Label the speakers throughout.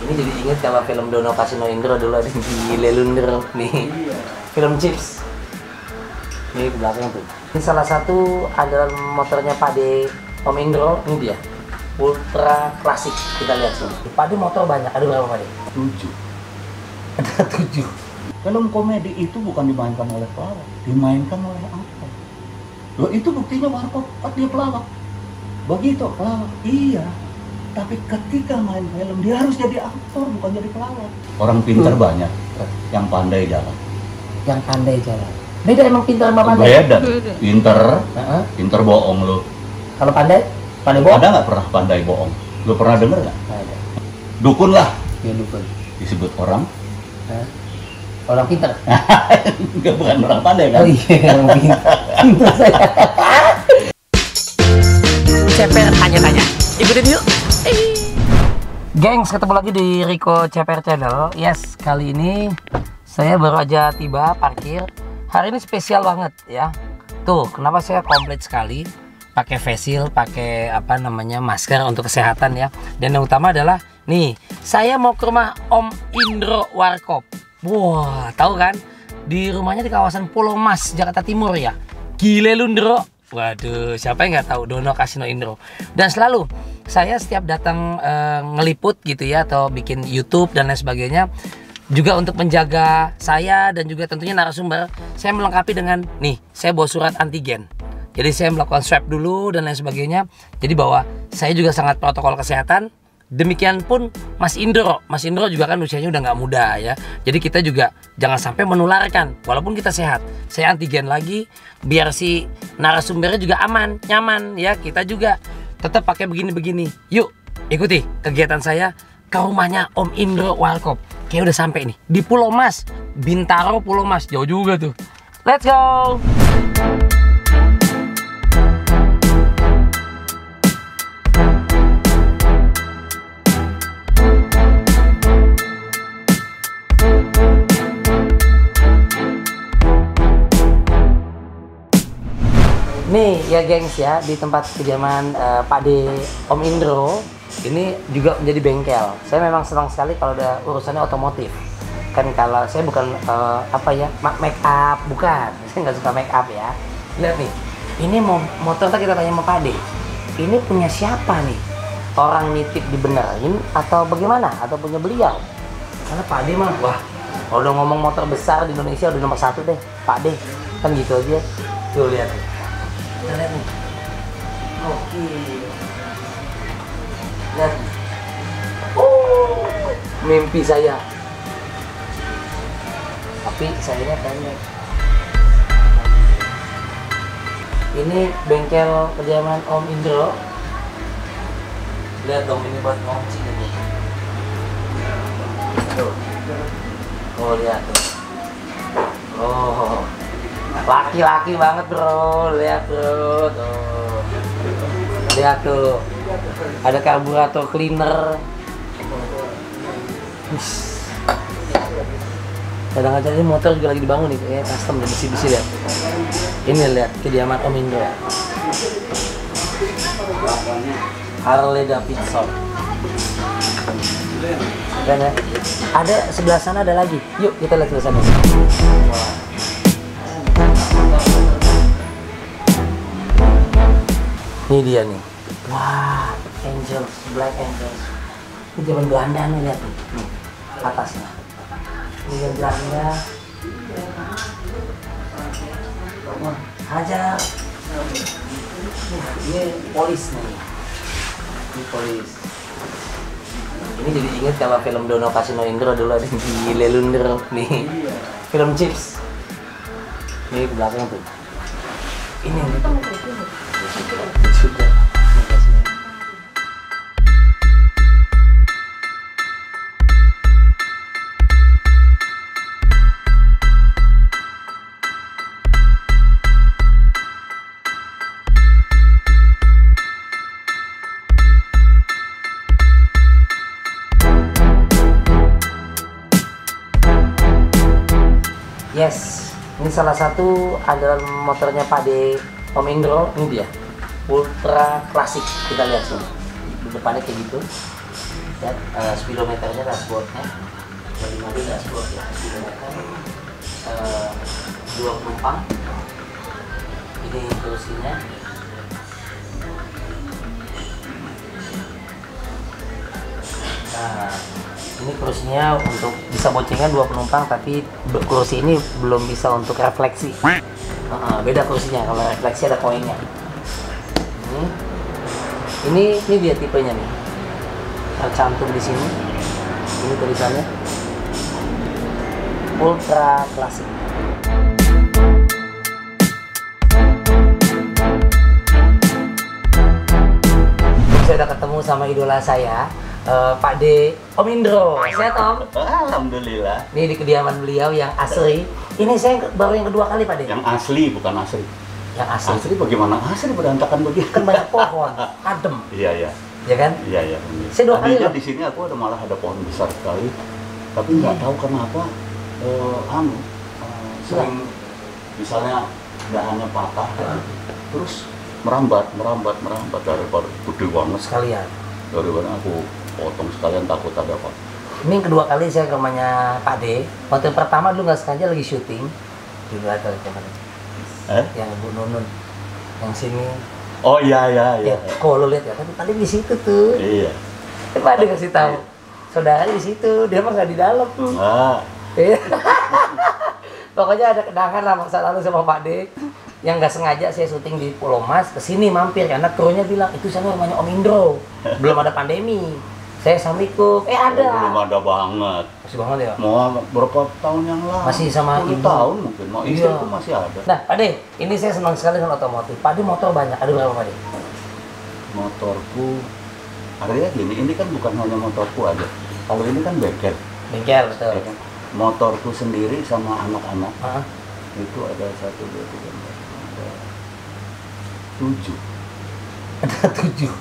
Speaker 1: Ini jadi inget kalau film Dono Kasino Indro dulu ada Gile Lunder nih. Film Chips. Ini di belakang tuh. Ini salah satu andalan motornya Pak De Om Indro, ini dia. Ultra klasik, kita lihat sini. Pak De motor banyak, ada berapa Pak De?
Speaker 2: 7.
Speaker 1: Ada 7.
Speaker 2: Film komedi itu bukan dimainkan oleh pelawak, dimainkan oleh aktor. Loh, itu buktinya Warkop, dia pelawak. Begitu pelawak, iya. Tapi ketika main film, dia harus jadi aktor, bukan jadi pelawak. Orang pintar banyak, yang pandai jalan.
Speaker 1: Yang pandai jalan. Beda emang pintar sama pandai?
Speaker 2: Beda. Pintar bohong lo.
Speaker 1: Kalau pandai? Pandai bohong?
Speaker 2: Ada nggak pernah pandai bohong? Lo pernah denger nggak?
Speaker 1: Ada.
Speaker 2: Dukun lah.
Speaker 1: Ya dukun.
Speaker 2: Disebut orang?
Speaker 1: Orang pintar?
Speaker 2: Enggak, bukan orang pandai kan?
Speaker 1: Oh iya, orang pintar saya.
Speaker 3: CPR tanya-tanya. Ikutin yuk.
Speaker 1: Gengs, ketemu lagi di Rico CPR Channel. Yes, kali ini saya baru aja tiba parkir. Hari ini spesial banget ya. Tuh, kenapa saya komplit sekali? Pakai face shield, pakai apa namanya masker untuk kesehatan ya. Dan yang utama adalah nih, saya mau ke rumah Om Indro Warkop. Wah, tahu kan? Di rumahnya di kawasan Pulau Mas, Jakarta Timur ya. Gile Lundro. Waduh, siapa yang nggak tahu Dono Kasino Indro. Dan selalu saya setiap datang ngeliput gitu ya, atau bikin YouTube dan lain sebagainya, juga untuk menjaga saya dan juga tentunya narasumber, saya melengkapi dengan nih, saya bawa surat antigen. Jadi saya melakukan swab dulu dan lain sebagainya. Jadi bahwa saya juga sangat protokol kesehatan. Demikian pun Mas Indro juga kan usianya udah nggak muda ya. Jadi kita juga jangan sampai menularkan walaupun kita sehat. Saya antigen lagi biar si narasumbernya juga aman, nyaman ya. Kita juga tetap pakai begini-begini. Yuk ikuti kegiatan saya ke rumahnya Om Indro Warkop. Kayak udah sampai nih di Pulau Mas, Bintaro Pulau Mas, jauh juga tuh. Let's go. Nih ya gengs ya, di tempat kediaman Pak De Om Indro ini juga menjadi bengkel. Saya memang senang sekali kalau ada urusannya otomotif. Kan kalau saya bukan apa ya, make up, bukan. Saya nggak suka make up ya. Lihat nih, ini motor kita tanya sama Pak De. Ini punya siapa nih? Orang nitip dibenerin atau bagaimana? Atau punya beliau? Karena Pak De mah, wah, kalau udah ngomong motor besar di Indonesia udah nomor 1 deh, Pak De. Kan gitu aja. Tuh lihat nih. Kita lihat nih. Oke. Lihat. Oh, mimpi saya. Tapi sayangnya pendek. Ini bengkel kediaman Om Indro. Lihat dong, ini buat ngunci ini. Tuh. Oh, lihat tuh. Oh. Laki-laki banget bro, lihat bro, tuh. Lihat tuh, ada karburator cleaner. Kadang-kadang ini motor juga lagi dibangun nih, kayak custom dan besi-besi lihat. Ini lihat kediaman Om Indro. Harley Davidson. Kan ya? Ada sebelah sana ada lagi. Yuk kita lihat sebelah sana. Wah. Ini dia nih. Wah, Angels, Black Angels. Ini zaman Belanda nih, lihat nih. Nih, atasnya. Ini zaman Belanda. Wah, hajar. Ini polis nih. Ini polis. Ini jadi inget kalau film Dono Kasino Indro dulu ada Gile Lunder nih. Film Chips. Ini ke belakang tuh. Ini sudah. Yes, ini salah satu andalan motornya Pak De Om Indro, ini dia. Ultra klasik, kita lihat sini. Di depannya kayak gitu. Lihat speedometernya, dashboardnya. Dari mobil dashboard ya, speedometer. Dua penumpang. Ini kursinya. Nah, ini kursinya untuk bisa boncengan dua penumpang, tapi kursi ini belum bisa untuk refleksi. Beda kursinya, kalau refleksi ada koinnya. Ini dia tipenya nih, tercantum di sini. Ini tulisannya Ultra Classic. Saya udah ketemu sama idola saya, Pak D, Om Indro. Sehat Om?
Speaker 2: Alhamdulillah.
Speaker 1: Ini di kediaman beliau yang asli. Ini saya baru yang kedua kali Pak D.
Speaker 2: Yang asli bukan asli.
Speaker 1: Yang asli.
Speaker 2: Asli bagaimana? Asli berantakan begitu.
Speaker 1: Kan banyak pohon, adem,
Speaker 2: Iya, iya.
Speaker 1: ya kan?
Speaker 2: Iya, iya.
Speaker 1: Saya dua kali
Speaker 2: Tadinya
Speaker 1: loh.
Speaker 2: di sini aku ada malah ada pohon besar sekali. Tapi nggak tahu kenapa sering misalnya dahannya patah kan. Terus merambat daripada gede banget.
Speaker 1: Sekalian.
Speaker 2: Daripada aku potong sekalian takut ada apa.
Speaker 1: Ini yang kedua kali saya ke rumahnya Pak D. Waktu yang pertama dulu nggak sengaja lagi syuting. Dulu ada kemana? Yang Bu Nunun. Yang sini.
Speaker 2: Oh iya.
Speaker 1: Ya, kok lo lihat ya, kan tadi di situ tuh.
Speaker 2: Iya.
Speaker 1: Pak D kasih tahu. Saudara di situ, dia mah nggak di dalam tuh. Iya. Pokoknya ada kenangan lah masa lalu sama Pak D. Yang nggak sengaja saya syuting di Pulau Mas, kesini mampir karena krunya bilang itu sana rumahnya Om Indro. Belum ada pandemi. Saya Assalamualaikum. Ada.
Speaker 2: Belum ada banget.
Speaker 1: Masih banget ya.
Speaker 2: Mau berapa tahun yang lalu?
Speaker 1: Masih sama
Speaker 2: 10
Speaker 1: ibu.
Speaker 2: tahun mungkin. Mau
Speaker 1: Iya.
Speaker 2: istriku masih ada.
Speaker 1: Nah, Pak D, ini saya senang sekali dengan otomotif. Pak D motor banyak. Ada berapa Pak D?
Speaker 2: Motorku artinya gini, ini kan bukan hanya motorku aja. Kalau ini kan bengkel.
Speaker 1: Bengkel betul.
Speaker 2: Ya kan? Motorku sendiri sama anak-anak
Speaker 1: Hah?
Speaker 2: itu ada 1, 2, 3, 4, ada 7.
Speaker 1: Ada 7.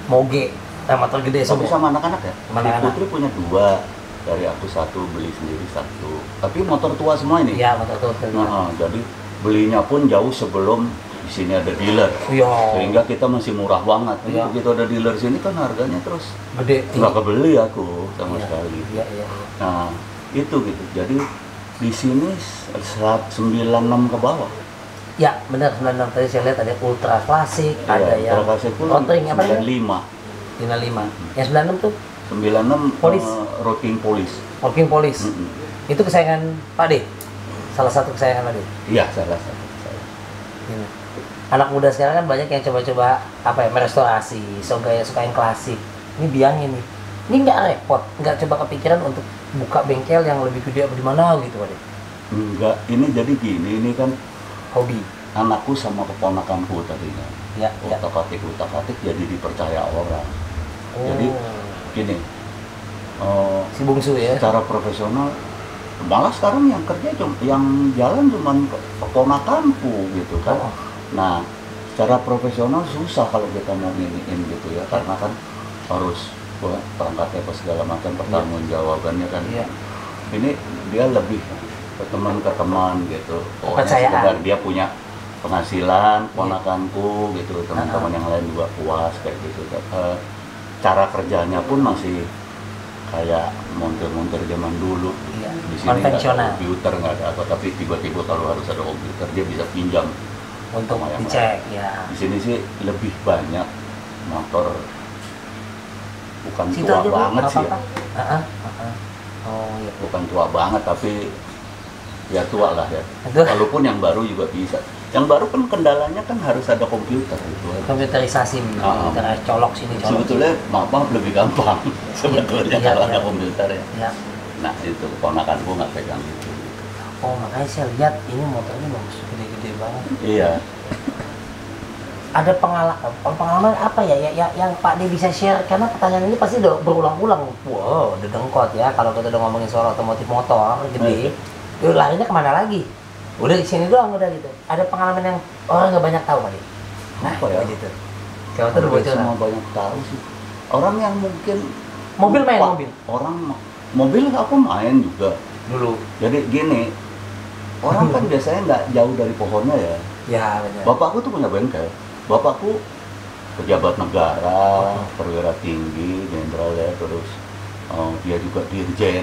Speaker 1: Moge. Nah, motor gede
Speaker 2: Tapi
Speaker 1: semua.
Speaker 2: sama anak-anak ya.
Speaker 1: Sama
Speaker 2: Si
Speaker 1: anak-anak.
Speaker 2: Putri punya 2. Dari aku 1, beli sendiri 1. Tapi motor tua semua ini.
Speaker 1: Iya, motor tuh.
Speaker 2: Nah, jadi belinya pun jauh sebelum di sini ada dealer.
Speaker 1: Iya.
Speaker 2: Sehingga kita masih murah banget. Jadi
Speaker 1: Iya.
Speaker 2: begitu ada dealer sini kan harganya terus
Speaker 1: Gede.
Speaker 2: nggak kebeli aku sama
Speaker 1: Iya.
Speaker 2: sekali.
Speaker 1: Iya.
Speaker 2: Nah, itu gitu. Jadi di sini 96 ke bawah.
Speaker 1: Ya, benar 96 tadi saya lihat ada ultra klasik, ada yang rotring apa namanya?
Speaker 2: 95.
Speaker 1: 95. Yang 96 tuh
Speaker 2: 96
Speaker 1: Polis.
Speaker 2: Rocking Police.
Speaker 1: Working Police.
Speaker 2: Mm-mm.
Speaker 1: Itu kesayangan Pak D. Salah satu kesayangan Pak D.
Speaker 2: Iya, salah satu.
Speaker 1: Ini. Anak muda sekarang kan banyak yang coba-coba apa ya, merestorasi, suka yang klasik. Ini biangin nih. Ini nggak repot, nggak coba kepikiran untuk buka bengkel yang lebih gede apa di mana gitu Pak D.
Speaker 2: Enggak, ini jadi gini, ini kan
Speaker 1: Hobi.
Speaker 2: anakku sama keponakanku tadinya.
Speaker 1: Ya, ya.
Speaker 2: Utak-atik jadi dipercaya orang.
Speaker 1: Oh.
Speaker 2: Jadi gini,
Speaker 1: Si bungsu ya.
Speaker 2: secara profesional malah sekarang yang kerja yang jalan cuman keponakanku gitu kan.
Speaker 1: Oh.
Speaker 2: Nah, secara profesional susah kalau kita mau nginiin gitu ya, karena kan harus perangkatnya apa segala macam, pertanggungjawabannya kan.
Speaker 1: Iya.
Speaker 2: Ini dia lebih ke teman gitu. Pokoknya
Speaker 1: Kepercayaan.
Speaker 2: sekedar dia punya penghasilan, ponakanku gitu, teman-teman yang lain juga puas kayak gitu. Cara kerjanya pun masih kayak montir-montir zaman dulu.
Speaker 1: Iya.
Speaker 2: Di sini nggak ada
Speaker 1: Konvensional
Speaker 2: komputer, nggak ada apa, tapi tiba-tiba kalau harus ada komputer dia bisa pinjam
Speaker 1: untuk
Speaker 2: sama yang
Speaker 1: dicek
Speaker 2: lain.
Speaker 1: ya.
Speaker 2: Di sini sih lebih banyak motor, bukan
Speaker 1: Situ
Speaker 2: tua
Speaker 1: aja Bu,
Speaker 2: banget
Speaker 1: nggak
Speaker 2: sih ya.
Speaker 1: apa-apa. Oh iya.
Speaker 2: Bukan tua banget tapi ya tua lah ya.
Speaker 1: Betul.
Speaker 2: Walaupun yang baru juga bisa. Yang baru kan kendalanya kan harus ada komputer gitu.
Speaker 1: Komputerisasi, komputer colok sini colok.
Speaker 2: Sebetulnya maaf lebih gampang sebetulnya
Speaker 1: Iya,
Speaker 2: kalau
Speaker 1: iya.
Speaker 2: ada komputer ya.
Speaker 1: Ya.
Speaker 2: Nah itu keponakanku nggak pegang itu.
Speaker 1: Oh makanya saya lihat ini motornya bagus, gede-gede banget.
Speaker 2: Iya.
Speaker 1: Ada pengalaman apa ya, yang Pak D bisa share, karena pertanyaan ini pasti udah berulang-ulang. Wow, udah dengkot ya kalau kita udah ngomongin soal otomotif motor gede. Itu larinya kemana lagi? Udah di sini doang udah gitu. Ada pengalaman yang orang nggak banyak tahu Pak D. Nah,
Speaker 2: Apa ya?
Speaker 1: gitu. Kalau itu udah
Speaker 2: Hampir
Speaker 1: bocor.
Speaker 2: semua banyak tahu sih. Orang yang mungkin
Speaker 1: Mobil main
Speaker 2: lupa.
Speaker 1: mobil
Speaker 2: Mobil aku main juga.
Speaker 1: dulu.
Speaker 2: Jadi gini, orang kan biasanya nggak jauh dari pohonnya ya.
Speaker 1: Ya benar.
Speaker 2: Bapakku tuh punya bengkel. Bapakku pejabat negara, perwira tinggi, jenderal ya, terus Dia juga dirjen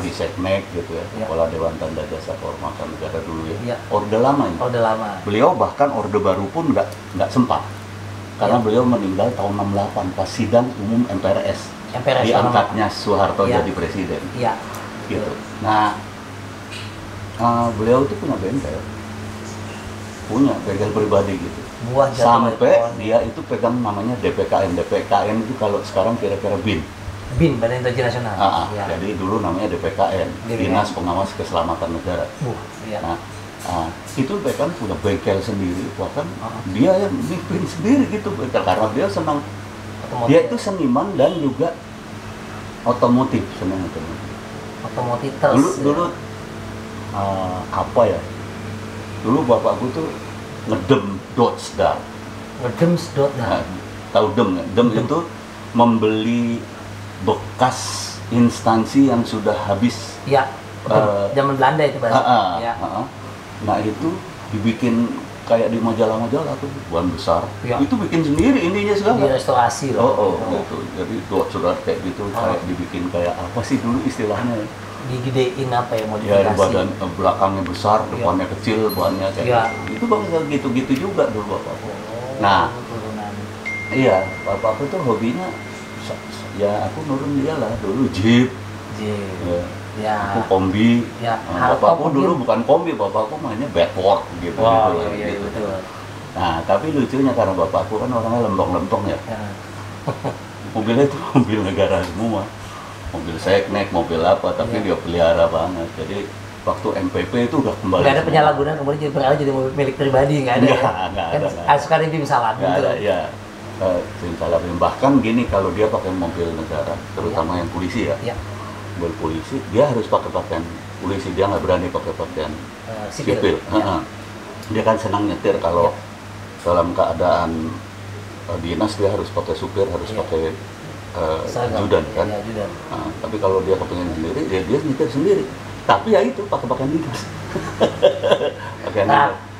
Speaker 2: di Seknek gitu ya, Kepala Dewan Tanda Jasa Kehormatan Negara dulu ya. Orde lama ini.
Speaker 1: Orde lama.
Speaker 2: Beliau bahkan orde baru pun nggak sempat. Karena beliau meninggal tahun 68 pas sidang umum MPRS. Diangkatnya Soeharto jadi presiden.
Speaker 1: Iya.
Speaker 2: Gitu. Nah, beliau itu punya bengkel pribadi gitu. Sampai dia itu pegang namanya DPKN. DPKN itu kalau sekarang kira-kira BIN.
Speaker 1: BIN, Badan Intelijen Nasional.
Speaker 2: Jadi dulu namanya DPKN, Dinas Pengawas Keselamatan Negara. Nah, itu kan punya bengkel sendiri, bahkan dia yang mimpin sendiri gitu, karena dia senang. Dia itu seniman dan juga otomotif, senang otomotif.
Speaker 1: Otomotif terus.
Speaker 2: Dulu apa ya? Dulu bapakku tuh ngedem Dodge Dart.
Speaker 1: Ngedem Dodge Dart.
Speaker 2: Tahu dem nggak? Dem itu membeli bekas instansi yang sudah habis.
Speaker 1: Iya. Zaman Belanda itu berarti.
Speaker 2: Nah itu dibikin kayak di majalah-majalah tuh, ban besar. Itu bikin sendiri ininya segala.
Speaker 1: Di restorasi loh.
Speaker 2: Gitu. Jadi Dodge Dart kayak gitu, kayak dibikin kayak apa sih dulu istilahnya?
Speaker 1: Digedein apa ya, modifikasi.
Speaker 2: Ya, badan belakangnya besar, depannya kecil, bannya kayak itu bangsa gitu-gitu juga dulu bapakku. Nah, iya, bapakku tuh hobinya ya aku nurun dia lah dulu Jeep. Aku kombi. Bapakku dulu bukan kombi, bapakku mainnya Bedford gitu.
Speaker 1: Iya, betul.
Speaker 2: Nah, tapi lucunya karena bapakku kan orangnya lempong-lempong ya. Mobilnya itu mobil negara semua. Mobil Seknek, mobil apa, tapi dia pelihara banget. Jadi waktu MPP itu udah kembali. Nggak
Speaker 1: ada penyalahgunaan kemudian jadi beralih jadi milik pribadi, nggak ada.
Speaker 2: Nggak ada.
Speaker 1: Sekarang ini bisa lagu.
Speaker 2: Nggak ada, ya. Bahkan gini, kalau dia pakai mobil negara, terutama yang polisi ya, mobil polisi, dia harus pakai pakaian polisi, dia nggak berani pakai pakaian sipil. Dia kan senang nyetir kalau dalam keadaan dinas dia harus pakai supir, harus pakai ajudan kan. Tapi kalau dia kepengen sendiri, dia nyetir sendiri. Tapi ya itu pakai pakaian dinas.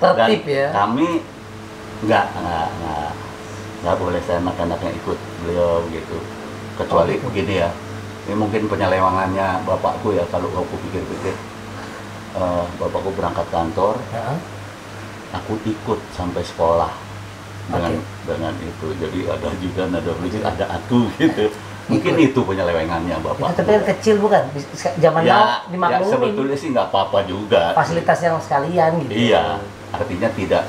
Speaker 1: Tertib ya.
Speaker 2: Kami nggak boleh saya anak-anaknya ikut beliau gitu, kecuali begini ya, ini mungkin penyelewangannya bapakku ya, kalau aku pikir-pikir. Bapakku berangkat kantor, aku ikut sampai sekolah dengan itu, jadi ada juga ada polisi, ada aku gitu, mungkin itu penyelewengannya bapak.
Speaker 1: Itu tapi kan kecil bukan, zaman now dimaklumin.
Speaker 2: Ya sebetulnya sih nggak apa-apa juga.
Speaker 1: Fasilitas yang sekalian gitu.
Speaker 2: Iya, artinya tidak.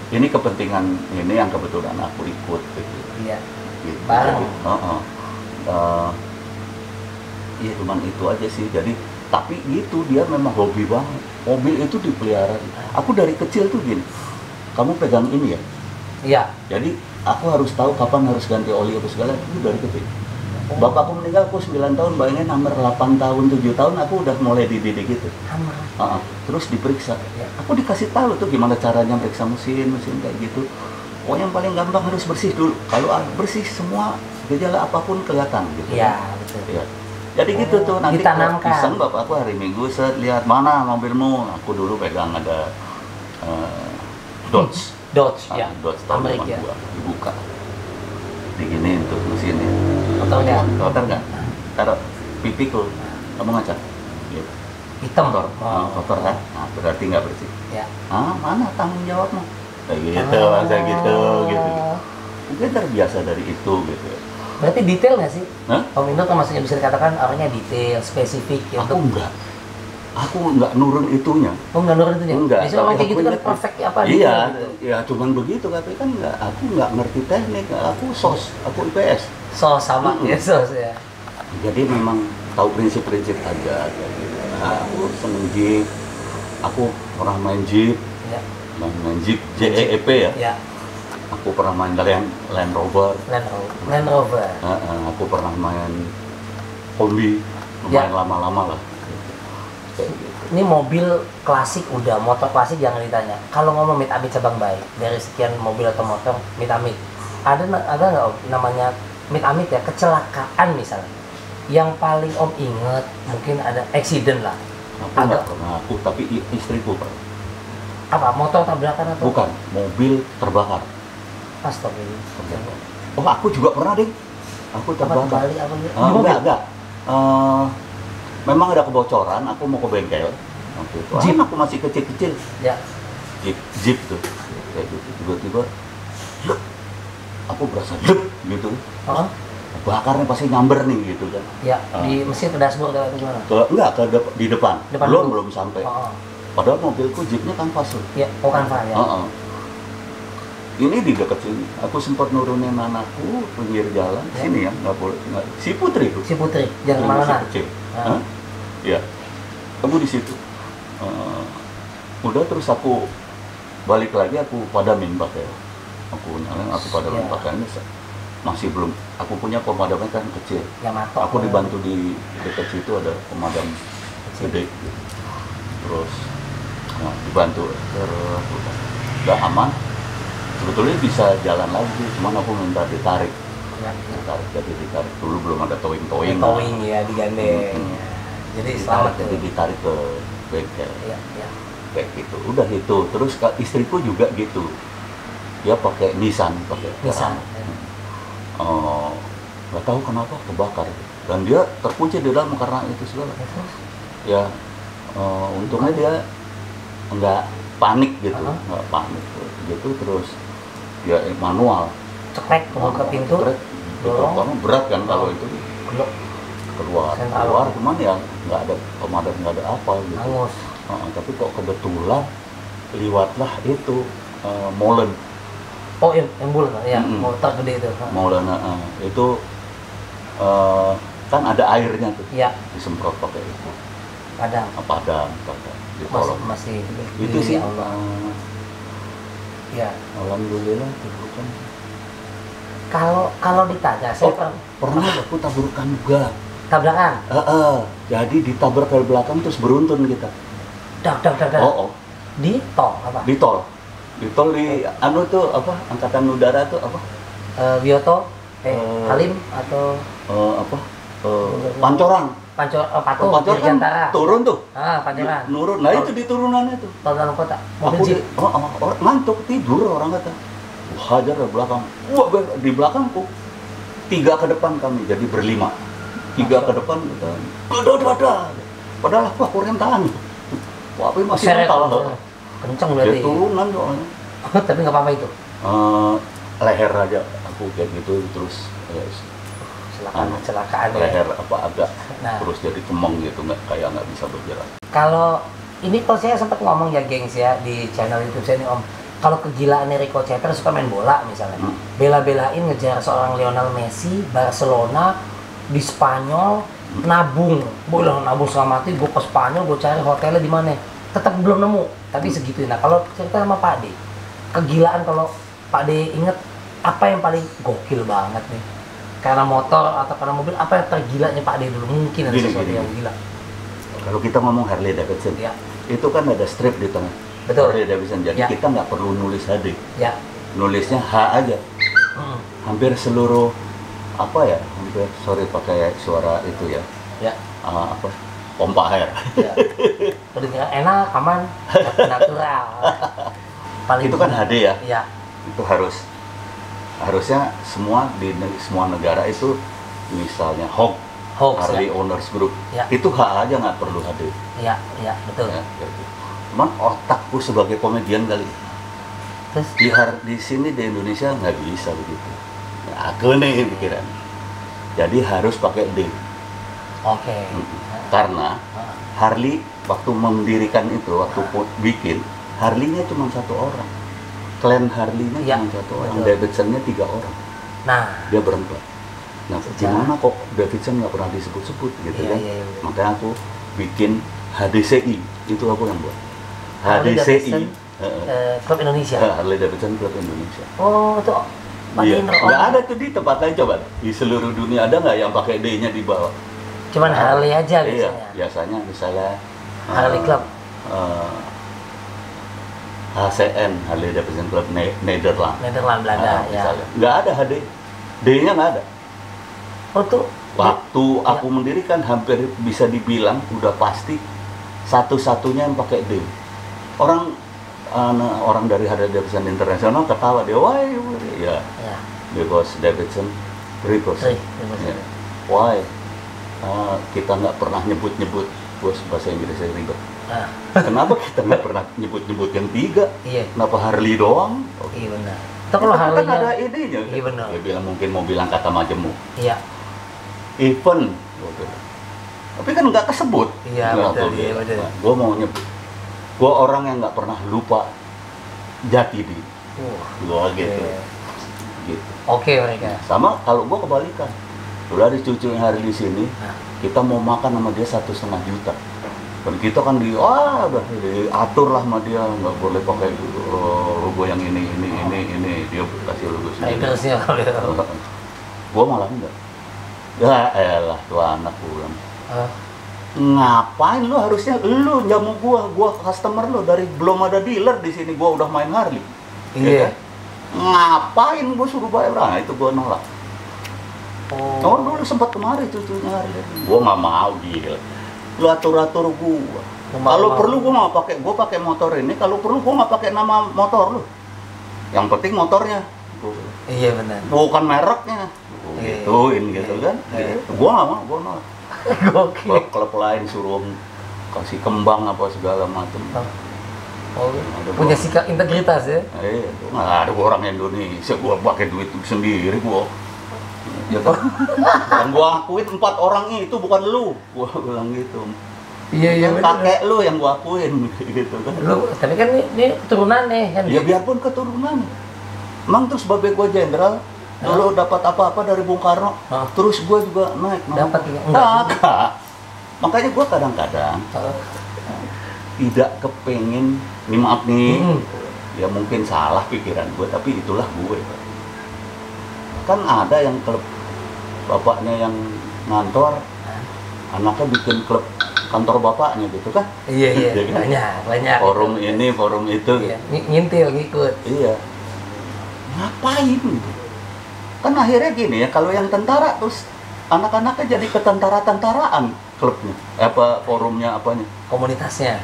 Speaker 2: Ini kepentingan ini yang kebetulan aku ikut gitu.
Speaker 1: Iya.
Speaker 2: Gitu.
Speaker 1: Bareng.
Speaker 2: Iya cuman itu aja sih. Jadi tapi gitu dia memang hobi banget. Mobil itu dipelihara. Aku dari kecil tuh gini. Kamu pegang ini ya.
Speaker 1: Iya.
Speaker 2: Jadi aku harus tahu kapan harus ganti oli apa segala itu dari kecil. Bapakku meninggal aku 9 tahun, bayangin hampir 8 tahun, 7 tahun aku udah mulai dididik gitu. Terus diperiksa. Aku dikasih tahu tuh gimana caranya periksa mesin kayak gitu. Oh yang paling gampang harus bersih dulu. Kalau bersih semua gejala apapun kelihatan gitu.
Speaker 1: Iya, betul.
Speaker 2: Ya. Jadi gitu tuh nanti
Speaker 1: ditanamkan.
Speaker 2: Iseng bapakku hari Minggu lihat mana mobilmu. Aku dulu pegang ada Dodge.
Speaker 1: Dodge
Speaker 2: tahun 82 dibuka. Diginiin tuh mesinnya. Kotor nggak? Taruh pipiku, kamu ngaca. Gitu.
Speaker 1: Hitam.
Speaker 2: Kotor kan? Nah, berarti nggak bersih.
Speaker 1: Ya.
Speaker 2: Mana tanggung jawabmu? Kayak gitu, gitu. Mungkin terbiasa dari itu gitu.
Speaker 1: Berarti detail nggak sih? Om Indro termasuk yang bisa dikatakan orangnya detail, spesifik.
Speaker 2: Aku enggak. Aku nggak nurun itunya.
Speaker 1: Oh, nggak nurun itunya?
Speaker 2: Enggak.
Speaker 1: Biasanya orang kayak gitu kan perfect apa
Speaker 2: iya,
Speaker 1: gitu.
Speaker 2: Ya cuman begitu, tapi kan aku nggak ngerti teknik. Aku aku IPS.
Speaker 1: Sama ya, ya.
Speaker 2: Jadi memang tahu prinsip-prinsip aja. Gitu. Nah, aku seneng Jeep. Aku pernah main Jeep.
Speaker 1: Ya.
Speaker 2: Main Jeep JEP ya.
Speaker 1: Ya.
Speaker 2: Aku pernah main Land Rover.
Speaker 1: Land Rover.
Speaker 2: Aku pernah main kombi, lumayan lama-lama lah. Kayak gitu.
Speaker 1: Ini mobil klasik udah, motor klasik jangan ditanya. Kalau ngomong Meet Amit Sabang Baik, dari sekian mobil atau motor Meet Amit, ada nggak Om namanya Meet Amit ya, kecelakaan misalnya, yang paling Om inget mungkin ada accident lah.
Speaker 2: Aku nggak pernah, tapi istriku pernah.
Speaker 1: Apa, motor tabrakan atau?
Speaker 2: Bukan, mobil terbakar.
Speaker 1: Astagfirullah.
Speaker 2: Oh, aku juga pernah deh. Aku
Speaker 1: Apa
Speaker 2: terbakar.
Speaker 1: terbalik apa gitu? Di
Speaker 2: Ah,
Speaker 1: mobil?
Speaker 2: enggak. Memang ada kebocoran, aku mau ke bengkel. Waktu itu.
Speaker 1: Jeep?
Speaker 2: Aku masih kecil-kecil.
Speaker 1: Ya.
Speaker 2: Jeep tuh. Kayak gitu. Tiba-tiba, lep. Aku berasa lep gitu.
Speaker 1: Oh,
Speaker 2: Bakarnya pasti nyamber nih gitu kan.
Speaker 1: ya. Di mesin ke dashboard atau gimana?
Speaker 2: Enggak, di depan.
Speaker 1: Depan
Speaker 2: belum
Speaker 1: dulu.
Speaker 2: belum sampai.
Speaker 1: Oh, oh.
Speaker 2: Padahal mobilku Jeepnya kanvas tuh.
Speaker 1: Ya, oh Canva ya.
Speaker 2: Heeh. Ini di dekat sini. Aku sempat nurunin anakku pinggir jalan.
Speaker 1: Ya.
Speaker 2: Sini ya, nggak boleh. Si Putri tuh.
Speaker 1: Si Putri, jangan
Speaker 2: Yang masih
Speaker 1: kemana-mana.
Speaker 2: kecil.
Speaker 1: Ah.
Speaker 2: Hah? Iya. Kamu di situ. Udah terus aku balik lagi, aku padamin pakai. Aku nyalain, aku padamin
Speaker 1: Ya.
Speaker 2: pakai. Masih belum. Aku punya pemadamnya kan kecil.
Speaker 1: Yamato.
Speaker 2: Aku dibantu di dekat situ ada pemadam gede. Gitu. Terus dibantu. Udah aman. Sebetulnya bisa jalan lagi, cuman aku minta ditarik.
Speaker 1: Ya.
Speaker 2: Ditarik, jadi ditarik dulu, belum ada towing-towing.
Speaker 1: Towing ya, digandeng.
Speaker 2: Hmm.
Speaker 1: Jadi
Speaker 2: Ditarik,
Speaker 1: selamat
Speaker 2: jadi
Speaker 1: tuh.
Speaker 2: ditarik ke bengkel.
Speaker 1: Ya, ya.
Speaker 2: Kayak gitu. Udah itu. Terus istriku juga gitu. Dia pakai Nissan, pakai
Speaker 1: Nissan.
Speaker 2: Terang. Nggak tahu kenapa kebakar. Dan dia terkunci di dalam karena itu segala.
Speaker 1: Ya, terus?
Speaker 2: Ya, untungnya dia nggak panik gitu,
Speaker 1: Aha.
Speaker 2: nggak panik gitu. Terus dia manual.
Speaker 1: Cekrek kebuka pintu.
Speaker 2: Cekrek, gitu.
Speaker 1: dorong.
Speaker 2: Karena berat kan kalau itu
Speaker 1: Gelok,
Speaker 2: keluar, cuman ya nggak ada pemadam, nggak ada apa gitu.
Speaker 1: hangus.
Speaker 2: Tapi kok kebetulan liwatlah itu molen.
Speaker 1: Oh, embul ya,
Speaker 2: Mm-mm.
Speaker 1: motor gede itu.
Speaker 2: Molen itu kan ada airnya tuh,
Speaker 1: Ya,
Speaker 2: disemprot pakai itu.
Speaker 1: padam.
Speaker 2: Padam, ditolong.
Speaker 1: Masih
Speaker 2: Itu sih,
Speaker 1: ya Allah. Ya.
Speaker 2: alhamdulillah bukan.
Speaker 1: Kalau ditanya, saya
Speaker 2: Pernah aku tabrakan juga.
Speaker 1: tabrakan.
Speaker 2: Jadi ditabrak dari belakang terus beruntun kita.
Speaker 1: Dak.
Speaker 2: Oh,
Speaker 1: Di tol apa?
Speaker 2: di tol di anu tuh apa, angkatan udara tuh apa,
Speaker 1: Bioto,
Speaker 2: Eh,
Speaker 1: Halim atau
Speaker 2: apa, Pancoran.
Speaker 1: Patung
Speaker 2: Pancoran kan
Speaker 1: Dirgantara.
Speaker 2: turun tuh,
Speaker 1: Pancoran.
Speaker 2: nurun. Nah itu di turunannya tuh.
Speaker 1: Tol dalam kota. Mobil
Speaker 2: Aku
Speaker 1: jeep.
Speaker 2: ngantuk, tidur orang kata. Hajar dari belakang. Wah, di belakangku 3 ke depan kami, jadi berlima. 3 ke depan kita. Ada. Padahal aku rem tangan. Wah, tapi masih
Speaker 1: Seret.
Speaker 2: mental.
Speaker 1: Kenceng
Speaker 2: Dia
Speaker 1: berarti.
Speaker 2: turunan soalnya.
Speaker 1: Tapi nggak apa-apa itu.
Speaker 2: Leher aja aku kayak gitu, terus
Speaker 1: Kecelakaan ya.
Speaker 2: leher apa agak
Speaker 1: Nah.
Speaker 2: terus jadi cemong gitu, nggak bisa bergerak.
Speaker 1: Kalau ini kalau saya sempat ngomong ya gengs ya di channel YouTube saya nih Om, kalau kegilaan Rico Ceper suka main bola misalnya, bela-belain ngejar seorang Lionel Messi, Barcelona di Spanyol, nabung, boleh nabung selama mati, gue ke Spanyol, gue cari hotelnya di mana, tetap belum nemu, tapi segitu. Nah kalau cerita sama Pak D, kegilaan kalau Pak D inget apa yang paling gokil banget nih? Karena motor atau karena mobil, apa yang tergilanya Pak D dulu? Mungkin ada
Speaker 2: Gini,
Speaker 1: sesuatu
Speaker 2: gini.
Speaker 1: yang gila.
Speaker 2: Kalau kita ngomong Harley Davidson,
Speaker 1: Ya,
Speaker 2: itu kan ada strip di tengah.
Speaker 1: betul.
Speaker 2: Harley Davidson, jadi
Speaker 1: Ya.
Speaker 2: kita nggak perlu nulis HD,
Speaker 1: Ya.
Speaker 2: nulisnya H aja.
Speaker 1: Hmm.
Speaker 2: Hampir seluruh apa ya, hampir sorry pakai suara itu ya,
Speaker 1: Ya.
Speaker 2: apa, pompa air.
Speaker 1: Ya. Kedengeran enak, aman, natural.
Speaker 2: Itu kan HD ya.
Speaker 1: Iya.
Speaker 2: Itu harusnya semua semua negara itu, misalnya
Speaker 1: Hoax
Speaker 2: Harley
Speaker 1: ya.
Speaker 2: Owners Group,
Speaker 1: Ya.
Speaker 2: itu H aja nggak perlu HD.
Speaker 1: Iya, betul.
Speaker 2: Ya, gitu. Cuman otakku sebagai komedian kali,
Speaker 1: Terus
Speaker 2: di sini di Indonesia nggak bisa begitu. Nah, aku nih pikiran. Jadi harus pakai D.
Speaker 1: oke.
Speaker 2: Karena Harley waktu mendirikan itu, waktu bikin, Harley-nya cuma 1 orang. Klan Harley-nya
Speaker 1: Ya,
Speaker 2: cuma 1 orang,
Speaker 1: betul.
Speaker 2: Davidson-nya 3 orang.
Speaker 1: Nah,
Speaker 2: Dia berempat. Nah, gimana kok Davidson nggak pernah disebut-sebut gitu
Speaker 1: Iya,
Speaker 2: kan?
Speaker 1: iya.
Speaker 2: Makanya aku bikin HDCI, itu aku yang buat.
Speaker 1: Harley Davidson,
Speaker 2: HDCI,
Speaker 1: Klub Indonesia.
Speaker 2: Harley Davidson Club Indonesia.
Speaker 1: Oh, itu Pak
Speaker 2: Iya,
Speaker 1: Indro.
Speaker 2: nggak ada tuh di tempat lain, coba di seluruh dunia ada nggak yang pakai D-nya di bawah?
Speaker 1: Cuman Harley aja
Speaker 2: Iya,
Speaker 1: biasanya.
Speaker 2: biasanya misalnya
Speaker 1: Harley Club.
Speaker 2: HCN, Harley Davidson Club Nederland.
Speaker 1: Nederland, Belanda, ya.
Speaker 2: Misalnya. Nggak ada HD, D-nya nggak ada.
Speaker 1: Oh, tuh.
Speaker 2: Waktu
Speaker 1: Ya.
Speaker 2: aku mendirikan hampir bisa dibilang udah pasti satu-satunya yang pakai D. Orang dari Harley Davidson International ketawa dia, wah ya,
Speaker 1: Ya.
Speaker 2: because Davidson Ricos.
Speaker 1: Ricos.
Speaker 2: Ya. Why? Kita nggak pernah nyebut-nyebut bos bahasa Inggrisnya ribet.
Speaker 1: Ah,
Speaker 2: Kenapa kita nggak pernah nyebut-nyebut yang 3?
Speaker 1: iya,
Speaker 2: Kenapa Harley doang?
Speaker 1: iya benar. Itu kalau
Speaker 2: Kan
Speaker 1: Harley-nya,
Speaker 2: ada idenya.
Speaker 1: iya benar.
Speaker 2: Dia bilang mungkin mau bilang kata majemuk.
Speaker 1: Iya,
Speaker 2: Event. Tapi kan nggak kesebut.
Speaker 1: Iya, betul, iya, betul.
Speaker 2: Gue mau nyebut. Gue orang yang nggak pernah lupa jati diri. Gue gitu.
Speaker 1: iya.
Speaker 2: Gitu.
Speaker 1: Oke mereka.
Speaker 2: Sama kalau gue kebalikan. Udah ada cucu yang hari di sini,
Speaker 1: Nah.
Speaker 2: kita mau makan sama dia 1,5 juta. Dan kita kan udah diatur lah sama dia, nggak boleh pakai logo yang ini, dia kasih logo sendiri.
Speaker 1: Ridersnya kalau dia.
Speaker 2: Gue malah enggak. Ya elah tuh anak pulang.
Speaker 1: Ah,
Speaker 2: Ngapain lu, harusnya lu jamu gua customer lu, dari belum ada dealer di sini gua udah main Harley.
Speaker 1: Iya.
Speaker 2: Ya kan? Ngapain gua suruh bayar? Nah, itu gua nolak. Oh, dulu sempat kemari cucunya Harley. Gua nggak mau, gila. Lu atur-atur gua. Kalau perlu gua pakai motor ini, kalau perlu gua nggak pakai nama motor lu. Yang penting motornya.
Speaker 1: Iya benar.
Speaker 2: Bukan mereknya.
Speaker 1: Iya.
Speaker 2: Gituin gitu kan.
Speaker 1: Iya.
Speaker 2: Gua nggak mau, gua nolak.
Speaker 1: Gokil.
Speaker 2: Klub lain suruh kasih kembang apa segala macam.
Speaker 1: Oh, punya sikap integritas ya.
Speaker 2: Nggak ada orang Indonesia gua pakai duit sendiri gua. Ya kan? Yang gua akuin 4 orang itu bukan lu, gua bilang gitu.
Speaker 1: Iya benar.
Speaker 2: Kakek lu yang gua akuin gitu kan.
Speaker 1: Lu, tapi kan ini keturunan nih kan.
Speaker 2: Ya biarpun keturunan. Emang terus babe gua jenderal dulu dapat apa-apa dari Bung Karno, terus gua juga naik.
Speaker 1: Dapat enggak?
Speaker 2: Makanya gua kadang-kadang tidak kepengen, nih maaf nih, ya mungkin salah pikiran gue, tapi itulah gue. Kan ada yang klub, bapaknya yang ngantor, anaknya bikin klub kantor bapaknya gitu kan.
Speaker 1: Iya,
Speaker 2: Jadi,
Speaker 1: banyak.
Speaker 2: Forum ini, forum itu.
Speaker 1: Iya, ngintil, ngikut.
Speaker 2: Iya. Ngapain gitu? Kan akhirnya gini ya, kalau yang tentara terus anak-anaknya jadi ketentara-tentaraan klubnya, forumnya apanya? Komunitasnya.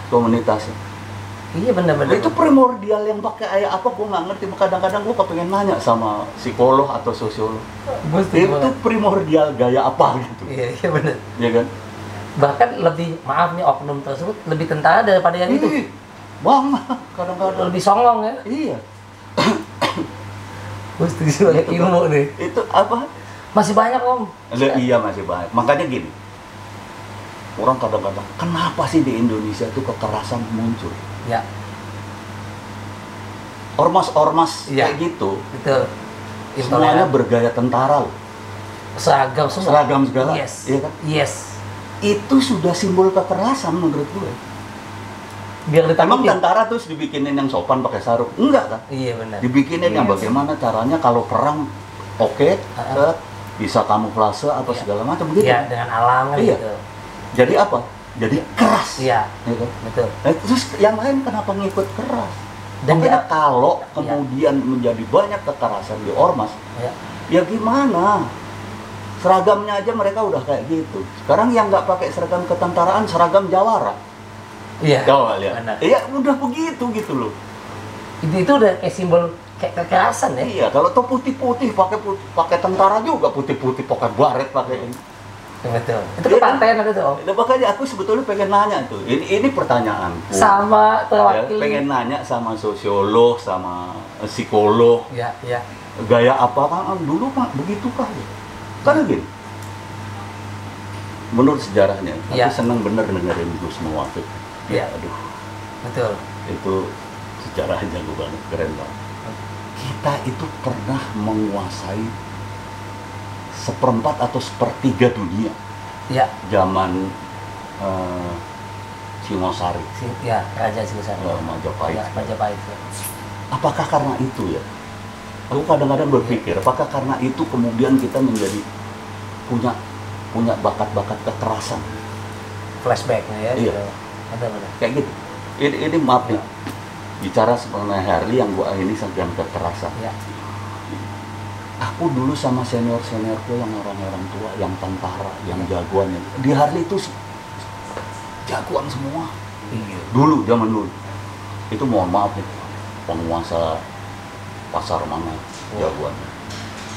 Speaker 1: Iya benar-benar.
Speaker 2: Itu primordial yang pakai ayat apa gue nggak ngerti. Kadang-kadang gue kepengen nanya sama psikolog atau sosiolog. Itu primordial gaya apa gitu?
Speaker 1: Iya benar.
Speaker 2: Iya kan?
Speaker 1: Bahkan lebih, maaf nih, oknum tersebut lebih tentara daripada yang itu.
Speaker 2: Bang, kadang-kadang
Speaker 1: lebih songong ya.
Speaker 2: Iya.
Speaker 1: Gue setuju banyak ilmu nih.
Speaker 2: Itu apa?
Speaker 1: Masih banyak om.
Speaker 2: Iya masih banyak. Makanya gini, orang kadang-kadang kenapa sih di Indonesia itu kekerasan muncul?
Speaker 1: Ya.
Speaker 2: Ormas-ormas
Speaker 1: Ya.
Speaker 2: kayak gitu.
Speaker 1: Betul.
Speaker 2: Semuanya bergaya tentara loh.
Speaker 1: Seragam semua.
Speaker 2: Seragam segala.
Speaker 1: Yes.
Speaker 2: Iya kan?
Speaker 1: Yes.
Speaker 2: Itu sudah simbol kekerasan menurut gue.
Speaker 1: Biar
Speaker 2: Emang
Speaker 1: ditangkapin.
Speaker 2: tentara terus dibikinin yang sopan pakai sarung? Enggak kan?
Speaker 1: Iya benar.
Speaker 2: Dibikinin yang bagaimana caranya kalau perang set, bisa kamuflase apa segala macam gitu.
Speaker 1: Iya, dengan alam kan
Speaker 2: Iya.
Speaker 1: gitu.
Speaker 2: Jadi apa? Jadi keras.
Speaker 1: Iya.
Speaker 2: Ya kan?
Speaker 1: Betul.
Speaker 2: Nah, terus yang lain kenapa ngikut keras?
Speaker 1: Dan
Speaker 2: Makanya
Speaker 1: dia-
Speaker 2: kalau kemudian menjadi banyak kekerasan di ormas, ya gimana? Seragamnya aja mereka udah kayak gitu. Sekarang yang nggak pakai seragam ketentaraan, seragam jawara.
Speaker 1: Iya.
Speaker 2: Coba lihat.
Speaker 1: Benar.
Speaker 2: Iya, udah begitu gitu loh.
Speaker 1: Itu udah kayak simbol kayak kekerasan ya.
Speaker 2: Iya, kalau tuh putih-putih pakai tentara juga, putih-putih pakai baret pakai ini.
Speaker 1: Betul. Itu
Speaker 2: Iya,
Speaker 1: kepantean gitu om.
Speaker 2: Nah, makanya aku sebetulnya pengen nanya tuh. Ini pertanyaan.
Speaker 1: Sama
Speaker 2: Ya,
Speaker 1: terwakili.
Speaker 2: pengen nanya sama sosiolog, sama psikolog.
Speaker 1: Iya.
Speaker 2: Gaya apa kan dulu Pak begitukah? Karena gini. Menurut sejarahnya,
Speaker 1: Iya.
Speaker 2: aku senang bener dengerin Gus Muwaffiq.
Speaker 1: Iya.
Speaker 2: Aduh,
Speaker 1: Betul.
Speaker 2: itu sejarahnya jago banget, keren banget. Kita itu pernah menguasai 1/4 atau 1/3 dunia
Speaker 1: Iya.
Speaker 2: zaman Singosari,
Speaker 1: Ya, Raja Singosari.
Speaker 2: Majapahit.
Speaker 1: Ya, Majapahit.
Speaker 2: Apakah karena itu ya? Aku kadang-kadang berpikir, apakah karena itu kemudian kita menjadi punya bakat-bakat kekerasan?
Speaker 1: Flashbacknya ya.
Speaker 2: Iya.
Speaker 1: Gitu. Betul.
Speaker 2: Kayak gitu. Ini maaf nih, bicara mengenai Harley yang gua ini yang kekerasan.
Speaker 1: Ya.
Speaker 2: Aku dulu sama senior-seniorku yang orang-orang tua, yang tentara, yang jagoan, di Harley itu jagoan semua.
Speaker 1: Iya.
Speaker 2: Dulu, zaman dulu. Itu mohon maaf nih, penguasa pasar mana jagoannya.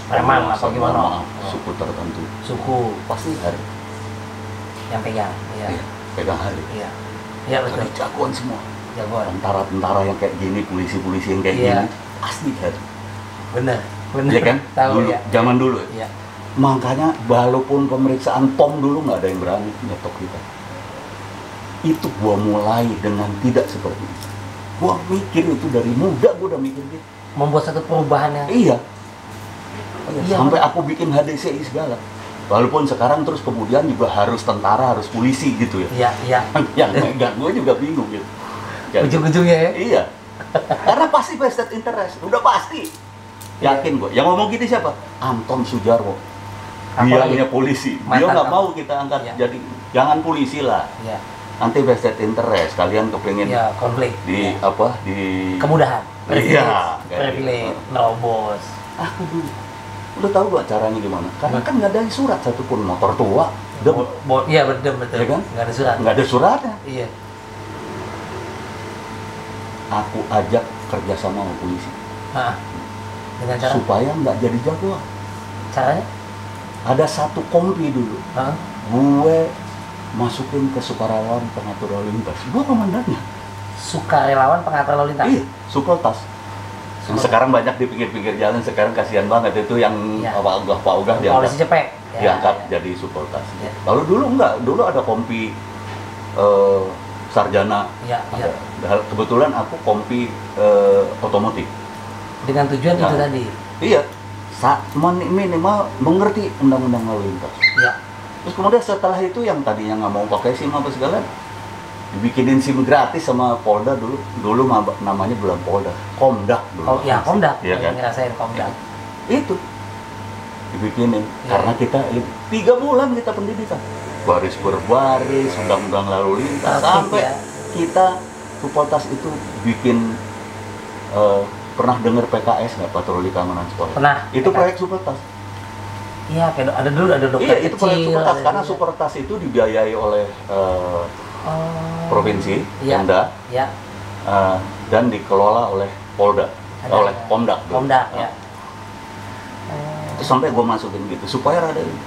Speaker 1: preman apa
Speaker 2: sama
Speaker 1: gimana?
Speaker 2: suku tertentu
Speaker 1: Suku
Speaker 2: pasti hari
Speaker 1: yang pegang. Iya.
Speaker 2: iya, pegang hari.
Speaker 1: Iya. Iya betul.
Speaker 2: Hari jagoan semua.
Speaker 1: Jagoan.
Speaker 2: Tentara-tentara yang kayak gini, polisi-polisi yang kayak
Speaker 1: Iya.
Speaker 2: gini, asli hari.
Speaker 1: Bener. Bener.
Speaker 2: Iya kan?
Speaker 1: Tahu
Speaker 2: Dulu,
Speaker 1: ya.
Speaker 2: zaman dulu.
Speaker 1: Iya.
Speaker 2: Makanya walaupun pemeriksaan POM dulu nggak ada yang berani nyetok kita. Itu gua mulai dengan tidak seperti itu. Gua mikir itu dari muda, gua udah mikir gitu.
Speaker 1: Membuat satu perubahan yang
Speaker 2: Iya.
Speaker 1: Iya,
Speaker 2: Sampai aku bikin HDCI segala. Walaupun sekarang terus kemudian juga harus tentara, harus polisi gitu ya.
Speaker 1: iya, iya.
Speaker 2: Yang megang gue juga bingung gitu. Ya,
Speaker 1: Ujung-ujungnya ya.
Speaker 2: iya. Karena pasti vested interest, udah pasti. Yakin gue. Yang ngomong gitu siapa? Anton Sujarwo.
Speaker 1: Apalagi?
Speaker 2: Dianya polisi. Dia
Speaker 1: Mantan
Speaker 2: nggak
Speaker 1: apa?
Speaker 2: mau kita angkat
Speaker 1: Iya.
Speaker 2: jadi jangan polisi lah.
Speaker 1: Iya.
Speaker 2: Nanti vested interest, kalian kepengen
Speaker 1: Iya, konflik.
Speaker 2: di
Speaker 1: Iya.
Speaker 2: apa di
Speaker 1: Kemudahan.
Speaker 2: Iya, kayak
Speaker 1: Privilege,
Speaker 2: gitu.
Speaker 1: nerobos.
Speaker 2: Aku dulu udah tahu gak caranya gimana? Karena kan nggak ada surat satupun, motor tua,
Speaker 1: Iya betul betul.
Speaker 2: Iya kan?
Speaker 1: Nggak ada surat.
Speaker 2: nggak ada suratnya.
Speaker 1: Iya.
Speaker 2: Aku ajak kerjasama sama polisi
Speaker 1: Nah, dengan cara
Speaker 2: supaya nggak jadi jagoan.
Speaker 1: caranya?
Speaker 2: Ada satu kompi dulu,
Speaker 1: Hah?
Speaker 2: gue masukin ke sukarelawan pengatur lalu lintas. Gue komandannya.
Speaker 1: Sukarelawan pengatur lalu lintas.
Speaker 2: Iya, Supeltas. Yang sekarang banyak di pinggir-pinggir jalan, sekarang kasihan banget itu yang
Speaker 1: Iya.
Speaker 2: Pak Ogah
Speaker 1: Polisi cepek.
Speaker 2: diangkat jadi Supeltas.
Speaker 1: Iya.
Speaker 2: Lalu dulu enggak, dulu ada kompi sarjana.
Speaker 1: Iya, iya.
Speaker 2: Ada. Kebetulan aku kompi otomotif.
Speaker 1: Dengan tujuan
Speaker 2: Nah.
Speaker 1: itu tadi.
Speaker 2: Iya, minimal mengerti undang-undang lalu lintas.
Speaker 1: Iya.
Speaker 2: Terus kemudian setelah itu yang tadinya nggak mau pakai SIM apa segala, dibikinin SIM gratis sama Polda dulu. Dulu namanya belum Polda, Komdak dulu.
Speaker 1: Oh, ya, Komdak.
Speaker 2: Iya kan?
Speaker 1: Ngerasain Komdak.
Speaker 2: Itu dibikinin
Speaker 1: Iya.
Speaker 2: karena kita 3 bulan kita pendidikan. Baris per baris, undang-undang lalu lintas,
Speaker 1: Tertib,
Speaker 2: sampai
Speaker 1: ya.
Speaker 2: kita Supeltas itu bikin pernah dengar PKS nggak, patroli keamanan sekolah?
Speaker 1: Pernah.
Speaker 2: Itu
Speaker 1: PKS.
Speaker 2: proyek Supeltas.
Speaker 1: Iya, kayak ada dulu ada dokter
Speaker 2: Iya, itu proyek
Speaker 1: kecil.
Speaker 2: Supeltas
Speaker 1: ada
Speaker 2: karena
Speaker 1: juga.
Speaker 2: Supeltas itu dibiayai oleh
Speaker 1: Oh.
Speaker 2: provinsi,
Speaker 1: Iya.
Speaker 2: Pemda,
Speaker 1: Iya.
Speaker 2: dan dikelola oleh Polda,
Speaker 1: Ada,
Speaker 2: oleh
Speaker 1: ya.
Speaker 2: Komdak. dulu.
Speaker 1: Komdak
Speaker 2: Nah,
Speaker 1: ya.
Speaker 2: Terus sampai gue masukin gitu supaya ada ini.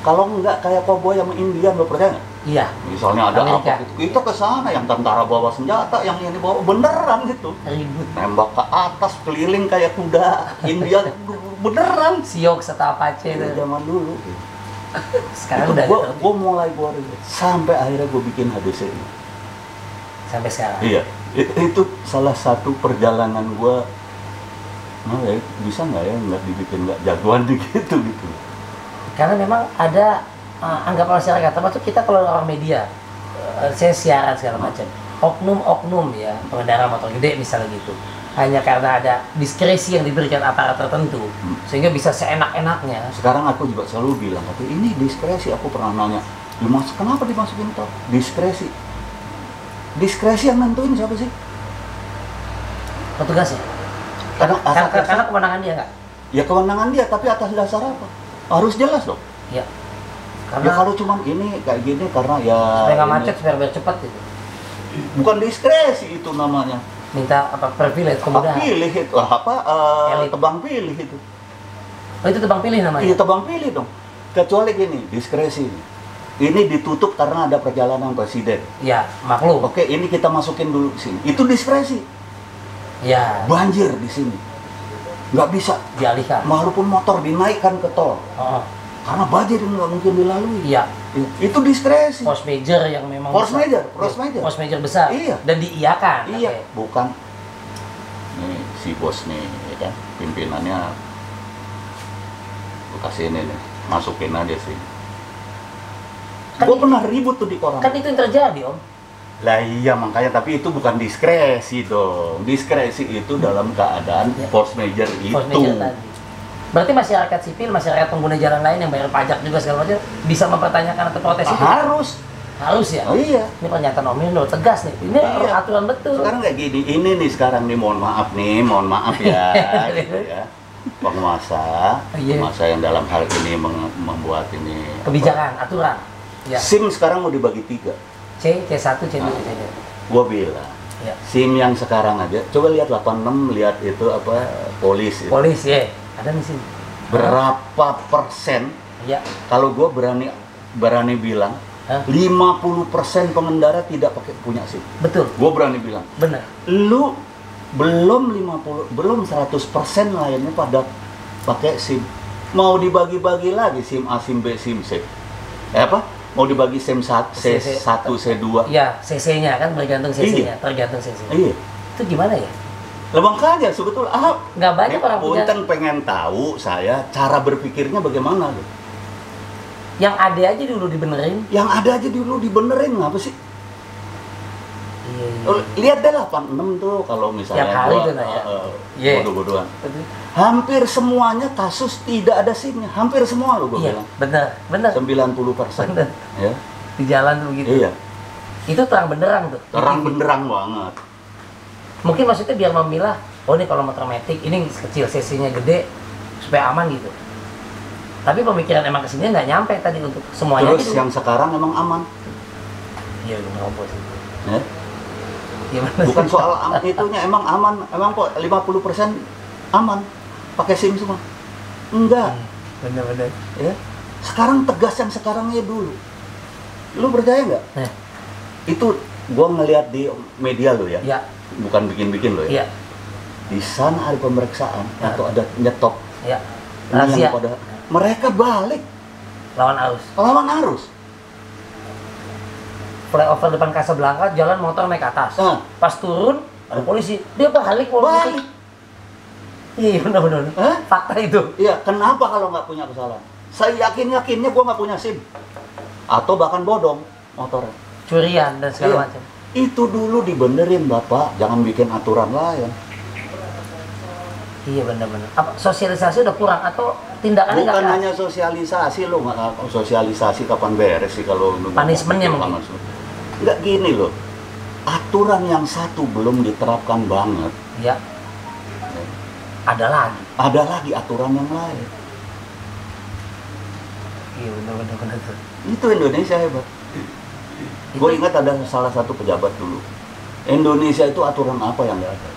Speaker 2: Kalau nggak kayak koboi sama Indian, lo percaya nggak?
Speaker 1: Iya.
Speaker 2: Misalnya ada
Speaker 1: Amerika.
Speaker 2: apa gitu, kita ke sana yang tentara bawa senjata, yang ini bawa beneran gitu.
Speaker 1: Ribut.
Speaker 2: Nembak ke atas, keliling kayak kuda India, beneran.
Speaker 1: Siok serta Apache
Speaker 2: Itu
Speaker 1: itu.
Speaker 2: zaman dulu.
Speaker 1: Sekarang
Speaker 2: Itu
Speaker 1: udah
Speaker 2: gua,
Speaker 1: ada
Speaker 2: gua mulai gua ribet. Sampai akhirnya gua bikin HDC ini.
Speaker 1: sampai sekarang.
Speaker 2: Iya, itu salah satu perjalanan gua. Nah, ya, bisa nggak ya nggak dibikin nggak jagoan gitu gitu.
Speaker 1: Karena memang ada anggapan masyarakat, termasuk kita kalau orang media, saya siaran segala macam, oknum-oknum ya pengendara motor gede misalnya gitu, hanya karena ada diskresi yang diberikan aparat tertentu, sehingga bisa seenak-enaknya.
Speaker 2: Sekarang aku juga selalu bilang, tapi ini diskresi. Aku pernah nanya, kenapa dimasukin toh? Diskresi. Diskresi yang nentuin siapa sih?
Speaker 1: Petugasnya. Karena kewenangan dia nggak?
Speaker 2: Ya kewenangan dia, tapi atas dasar apa? Harus jelas dong.
Speaker 1: Ya.
Speaker 2: Ya
Speaker 1: Karena
Speaker 2: kalau cuma ini kayak gini karena ya
Speaker 1: supaya nggak
Speaker 2: ini-
Speaker 1: macet, supaya biar cepat gitu.
Speaker 2: bukan diskresi itu namanya.
Speaker 1: Minta apa privilege
Speaker 2: Hak
Speaker 1: kemudahan.
Speaker 2: pilih itu
Speaker 1: Elit.
Speaker 2: tebang pilih itu.
Speaker 1: Oh itu tebang pilih namanya.
Speaker 2: Iya tebang pilih dong. Kecuali gini, diskresi. Ini ditutup karena ada perjalanan presiden.
Speaker 1: Ya maklum.
Speaker 2: Oke, ini kita masukin dulu ke sini. Itu diskresi.
Speaker 1: Ya
Speaker 2: Banjir di sini. Nggak bisa.
Speaker 1: dialihkan.
Speaker 2: Walaupun motor dinaikkan ke tol.
Speaker 1: Oh,
Speaker 2: Karena banjir nggak mungkin dilalui.
Speaker 1: iya.
Speaker 2: Itu diskresi.
Speaker 1: Force major yang memang
Speaker 2: Force
Speaker 1: besar.
Speaker 2: major, force major.
Speaker 1: Force major besar.
Speaker 2: Iya.
Speaker 1: Dan diiyakan.
Speaker 2: Iya,
Speaker 1: Oke.
Speaker 2: bukan. Nih si bos nih, ya kan, pimpinannya. Gue kasih ini nih, masukin aja sih.
Speaker 1: Kan
Speaker 2: Gue
Speaker 1: itu-
Speaker 2: pernah ribut tuh di koran.
Speaker 1: Kan itu yang terjadi om.
Speaker 2: Lah iya makanya, tapi itu bukan diskresi dong. Diskresi itu dalam keadaan
Speaker 1: Ya.
Speaker 2: force major itu.
Speaker 1: Force major tadi. Berarti masyarakat sipil, masyarakat pengguna jalan lain yang bayar pajak juga segala macam bisa mempertanyakan atau protes itu.
Speaker 2: Harus.
Speaker 1: Harus ya.
Speaker 2: Oh iya.
Speaker 1: Ini pernyataan om ini loh, tegas nih. Ini
Speaker 2: Iya.
Speaker 1: aturan betul.
Speaker 2: Sekarang kayak gini, ini nih sekarang nih mohon maaf ya, gitu ya. Penguasa,
Speaker 1: Iya.
Speaker 2: penguasa yang dalam hal ini membuat ini apa,
Speaker 1: Kebijakan, aturan. Ya.
Speaker 2: SIM sekarang mau dibagi 3.
Speaker 1: C1, C2, C2.
Speaker 2: Gua bilang,
Speaker 1: Ya.
Speaker 2: SIM yang sekarang aja, coba lihat 86, lihat itu apa, polis. Itu.
Speaker 1: Polis ya. Ada di sini.
Speaker 2: berapa persen?
Speaker 1: Ya.
Speaker 2: Kalau gue berani bilang, 50% pengendara tidak punya SIM.
Speaker 1: Betul.
Speaker 2: Gue berani bilang.
Speaker 1: Benar.
Speaker 2: Lu belum 100% lainnya pada pakai SIM. Mau dibagi-bagi lagi SIM A, SIM B, SIM C. Mau dibagi SIM C1, C2.
Speaker 1: Iya, CC-nya kan bergantung CC-nya, tergantung CC-nya.
Speaker 2: Iya.
Speaker 1: Itu gimana ya?
Speaker 2: Lah makanya sebetulnya
Speaker 1: nggak banyak orang punya.
Speaker 2: Punten pengen tahu saya cara berpikirnya bagaimana gitu.
Speaker 1: Yang ada aja dulu dibenerin.
Speaker 2: Yang ada aja dulu dibenerin, ngapa sih?
Speaker 1: Iya.
Speaker 2: Lihat deh 86 tuh kalau misalnya
Speaker 1: Tiap hari tuh ya.
Speaker 2: bodoh-bodohan. Hampir semuanya kasus tidak ada SIM-nya. Hampir semua lo gue
Speaker 1: iya,
Speaker 2: bilang.
Speaker 1: Benar.
Speaker 2: 90%.
Speaker 1: Bener.
Speaker 2: Ya.
Speaker 1: Di jalan tuh begitu.
Speaker 2: Iya.
Speaker 1: Itu terang benderang tuh.
Speaker 2: Terang benderang banget.
Speaker 1: Mungkin maksudnya biar memilah, oh ini kalau motor matic ini kecil, CC-nya gede supaya aman gitu. Tapi pemikiran emang kesini nggak nyampe tadi untuk semuanya.
Speaker 2: Terus
Speaker 1: gitu.
Speaker 2: yang sekarang emang aman.
Speaker 1: Iya, benar sih.
Speaker 2: Ya?
Speaker 1: Gimana
Speaker 2: Bukan
Speaker 1: sih?
Speaker 2: soal itunya emang aman, emang kok 50% aman pakai SIM semua. Enggak.
Speaker 1: Bener-bener.
Speaker 2: Ya. Sekarang tegas yang sekarangnya dulu. Lu percaya nggak? Itu gua ngelihat di media lo ya.
Speaker 1: Iya.
Speaker 2: Bukan bikin-bikin lo ya.
Speaker 1: Iya.
Speaker 2: Di sana ada pemeriksaan atau ada nyetop.
Speaker 1: Iya.
Speaker 2: Ini
Speaker 1: Rahasia.
Speaker 2: yang pada mereka balik
Speaker 1: Lawan arus.
Speaker 2: lawan arus.
Speaker 1: Flyover depan Casablanca, jalan motor naik ke atas. Pas turun, ada polisi. Dia balik.
Speaker 2: Balik.
Speaker 1: Iya, benar-benar. Fakta itu.
Speaker 2: Iya, kenapa kalau nggak punya kesalahan? Saya yakinnya gua nggak punya SIM. Atau bahkan bodong motornya.
Speaker 1: Curian dan segala
Speaker 2: Iya.
Speaker 1: macam.
Speaker 2: Itu dulu dibenerin, Bapak. Jangan bikin aturan lain.
Speaker 1: Iya, benar-benar. Apa sosialisasi udah kurang atau tindakannya
Speaker 2: Bukan
Speaker 1: nggak
Speaker 2: hanya sosialisasi lo, sosialisasi kapan beres sih kalau
Speaker 1: Punishment-nya mungkin.
Speaker 2: Nggak gini loh. Aturan yang satu belum diterapkan banget.
Speaker 1: Ya. Ada lagi.
Speaker 2: Ada lagi aturan yang lain.
Speaker 1: Iya, benar-benar tuh.
Speaker 2: Itu Indonesia hebat. Gue ingat ada salah satu pejabat dulu. Indonesia itu aturan apa yang nggak ada?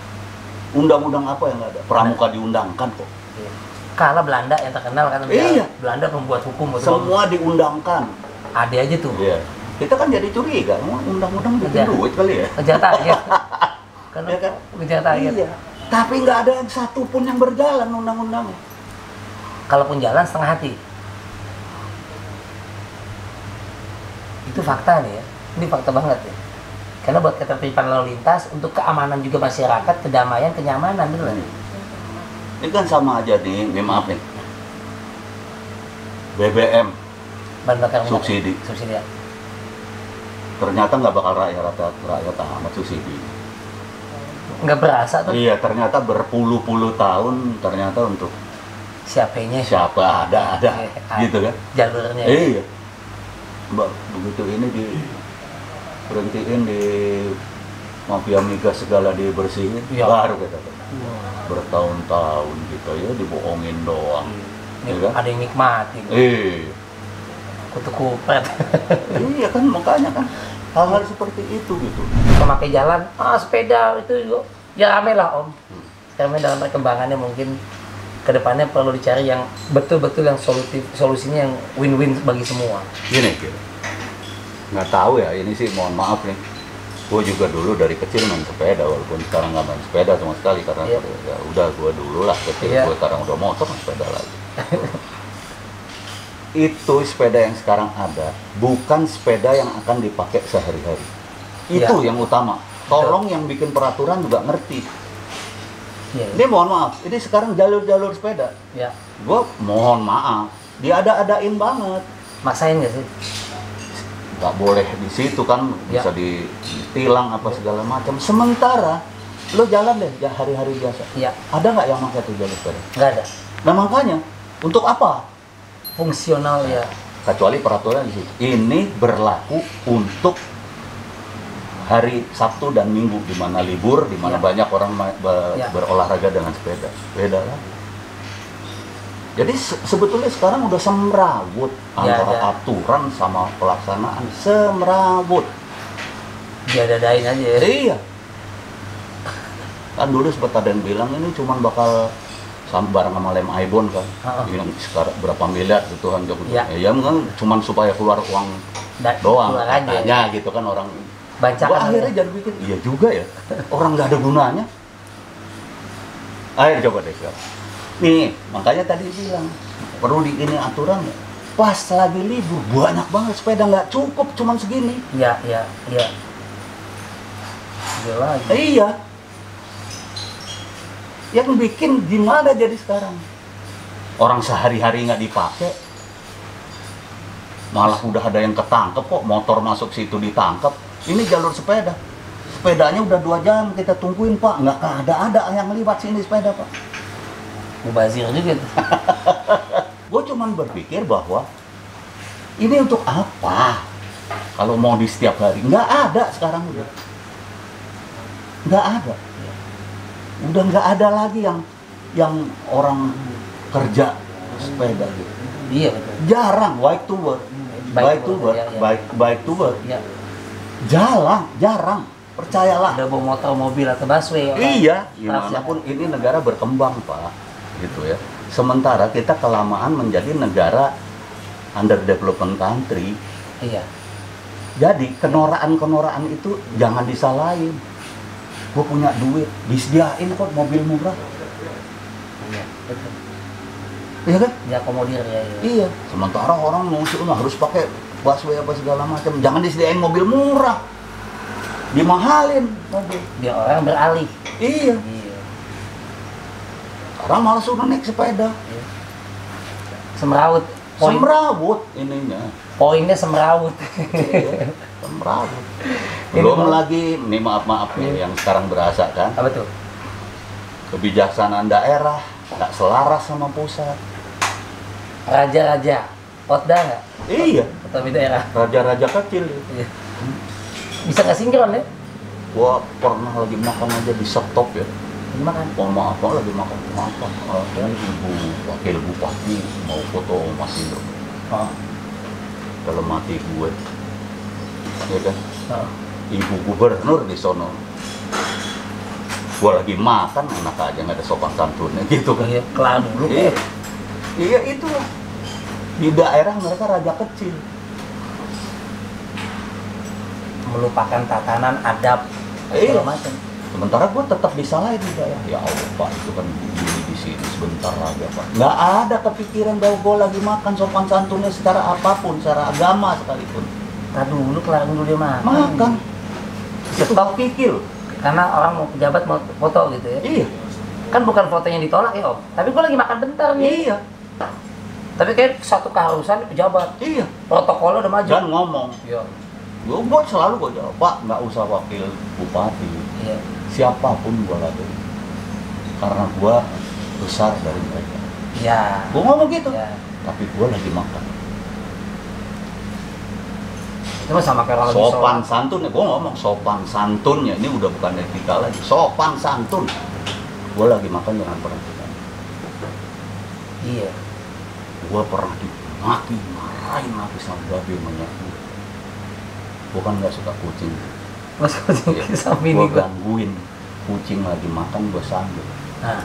Speaker 2: Undang-undang apa yang nggak ada? Pramuka diundangkan kok.
Speaker 1: Iya. Kalah Belanda yang terkenal kan.
Speaker 2: Iya.
Speaker 1: Belanda pembuat hukum.
Speaker 2: Semua diundangkan.
Speaker 1: Ada aja tuh.
Speaker 2: Iya. Kita kan jadi curiga, undang-undang bikin
Speaker 1: Iya.
Speaker 2: duit kali ya.
Speaker 1: Kejar target. Kan
Speaker 2: Ya kan?
Speaker 1: kejar target.
Speaker 2: Iya. Tapi nggak ada yang satu pun yang berjalan undang-undangnya.
Speaker 1: Kalaupun jalan setengah hati. Itu fakta nih ya. Ini fakta banget ya. Karena buat ketertiban lalu lintas, untuk keamanan juga masyarakat, kedamaian, kenyamanan, bener.
Speaker 2: Ini kan sama aja nih, maaf nih. BBM
Speaker 1: Bahan bakar minyak.
Speaker 2: subsidi.
Speaker 1: Subsidi ya.
Speaker 2: Ternyata nggak bakal rakyat amat subsidi.
Speaker 1: Nggak berasa tuh.
Speaker 2: Iya, ternyata berpuluh-puluh tahun ternyata untuk
Speaker 1: Siapanya.
Speaker 2: siapa ada gitu kan?
Speaker 1: Jalurnya.
Speaker 2: Iya. Begitu ini berhentiin di mafia migas segala dibersihin,
Speaker 1: Iya.
Speaker 2: baru kita bertahun-tahun gitu ya dibohongin doang.
Speaker 1: Nih,
Speaker 2: Iya kan?
Speaker 1: ada yang nikmatin.
Speaker 2: Kutu
Speaker 1: Kupret.
Speaker 2: iya kan, makanya kan hal-hal seperti itu gitu.
Speaker 1: Memakai jalan, sepeda itu juga ya rame lah om. Sekarang dalam perkembangannya mungkin kedepannya perlu dicari yang betul-betul yang solusinya yang win-win bagi semua.
Speaker 2: Gini, nggak tahu ya, ini sih mohon maaf nih. Gue juga dulu dari kecil main sepeda, walaupun sekarang nggak main sepeda sama sekali karena
Speaker 1: Iya.
Speaker 2: ya udah gue dulu lah kecil,
Speaker 1: Iya.
Speaker 2: gue sekarang udah motor sepeda lagi. Itu sepeda yang sekarang ada bukan sepeda yang akan dipakai sehari-hari. Itu yang utama. Tolong yang bikin peraturan juga ngerti.
Speaker 1: Iya.
Speaker 2: Ini mohon maaf, ini sekarang jalur-jalur sepeda.
Speaker 1: Ya.
Speaker 2: Gue mohon maaf, diada-adain banget.
Speaker 1: Maksain nggak sih?
Speaker 2: Nggak boleh di situ kan, bisa ditilang apa segala macam. Sementara lo jalan deh ya hari-hari biasa.
Speaker 1: Iya.
Speaker 2: Ada nggak yang pakai tuh jalur sepeda?
Speaker 1: Nggak ada.
Speaker 2: Nah makanya untuk apa?
Speaker 1: Fungsional ya.
Speaker 2: Kecuali peraturan di situ. Ini berlaku untuk hari Sabtu dan Minggu di mana libur, di mana banyak orang berolahraga dengan sepeda. Beda lah. Jadi sebetulnya sekarang udah semrawut antara aturan sama pelaksanaan, semrawut.
Speaker 1: Diadadain aja ya.
Speaker 2: Iya. Kan dulu sempat ada yang bilang ini cuma bakal bareng sama Lem Aibon kan. Yang sekarang berapa miliar Tuhan Jokowi. Ya kan cuman supaya keluar uang doang katanya gitu kan orang. Gua akhirnya jadi pikir, iya juga ya. Orang nggak ada gunanya. Ayo coba deh sekarang. Nih, makanya tadi bilang perlu di ini aturan ya. Pas lagi libur banyak banget sepeda nggak cukup cuman segini.
Speaker 1: Iya.
Speaker 2: Iya. Yang bikin gimana jadi sekarang? Orang sehari-hari nggak dipakai, malah udah ada yang ketangkep kok, motor masuk situ ditangkep. Ini jalur sepeda, sepedanya udah 2 jam kita tungguin Pak, nggak ada yang lewat sini sepeda Pak.
Speaker 1: Mubazir juga.
Speaker 2: Gue cuman berpikir bahwa ini untuk apa? Kalau mau di setiap hari, nggak ada sekarang udah, nggak ada. Udah nggak ada lagi yang orang kerja sepeda gitu.
Speaker 1: Iya betul.
Speaker 2: Jarang bike to work. Jarang, percayalah.
Speaker 1: Ada bawa motor, mobil atau busway.
Speaker 2: Iya, gimana pun ini negara berkembang Pak, gitu ya. Sementara kita kelamaan menjadi negara underdevelopment country.
Speaker 1: Iya.
Speaker 2: Jadi kenoraan itu jangan disalahin. Gue punya duit, disediain kok mobil murah.
Speaker 1: Iya, betul.
Speaker 2: Iya kan?
Speaker 1: Diakomodir ya.
Speaker 2: Iya. Sementara orang harus pakai busway apa segala macam. Jangan disediain mobil murah, dimahalin mobil.
Speaker 1: Biar orang beralih.
Speaker 2: Iya. Sekarang malah suruh naik sepeda.
Speaker 1: Iya. Semrawut.
Speaker 2: Semrawut ininya.
Speaker 1: Poinnya semrawut.
Speaker 2: Iya, semrawut. Belum lagi, ini maaf nih yang sekarang berasa kan.
Speaker 1: Apa tuh?
Speaker 2: Kebijaksanaan daerah nggak selaras sama pusat.
Speaker 1: Raja-raja, Otda nggak?
Speaker 2: Iya.
Speaker 1: Otonomi daerah.
Speaker 2: Raja-raja kecil.
Speaker 1: Iya. Bisa nggak sinkron ya?
Speaker 2: Gua pernah lagi makan aja di stop ya.
Speaker 1: Makan.
Speaker 2: Maaf, lagi makan. Dan ibu wakil bupati mau foto Mas Indro. Dalam hati gue, ya kan? Ibu gubernur di sono. Gue lagi makan, enak aja nggak ada sopan santunnya gitu kan?
Speaker 1: Iya, kelar dulu.
Speaker 2: Iya itu. Di daerah mereka raja kecil.
Speaker 1: Melupakan tatanan adab segala macam.
Speaker 2: Sementara gue tetap disalahin di daerah. Ya Allah Pak, itu kan di sini sebentar lagi Pak. Nggak ada kepikiran bahwa gue lagi makan sopan santunnya secara apapun, secara agama sekalipun.
Speaker 1: Tadi dulu kelar dulu dia makan.
Speaker 2: Makan. Stop pikir.
Speaker 1: Karena orang mau pejabat mau foto gitu ya.
Speaker 2: Iya.
Speaker 1: Kan bukan fotonya ditolak ya Om. Tapi gue lagi makan bentar nih.
Speaker 2: Iya.
Speaker 1: Tapi kayak satu keharusan pejabat.
Speaker 2: Iya.
Speaker 1: Protokolnya udah maju.
Speaker 2: Dan ngomong.
Speaker 1: Iya.
Speaker 2: Gue selalu jawab, Pak, nggak usah wakil bupati.
Speaker 1: Iya.
Speaker 2: Siapapun gue lagi. Karena gue besar dari mereka.
Speaker 1: Iya.
Speaker 2: Gue ngomong gitu.
Speaker 1: Ya.
Speaker 2: Tapi gue lagi makan.
Speaker 1: Itu mah sama kayak orang lagi
Speaker 2: Sopan
Speaker 1: sholat.
Speaker 2: santun, gue ngomong sopan santunnya. Ini udah bukan etika lagi. Sopan santun. Gue lagi makan dengan perhatian.
Speaker 1: Iya.
Speaker 2: Gue pernah dimaki, marahin habis sama babi menyatu. Gue kan nggak suka kucing.
Speaker 1: Mas kucing
Speaker 2: Ya,
Speaker 1: samping
Speaker 2: gue
Speaker 1: ini gua.
Speaker 2: gangguin kucing lagi makan, gue sambil.
Speaker 1: Nah,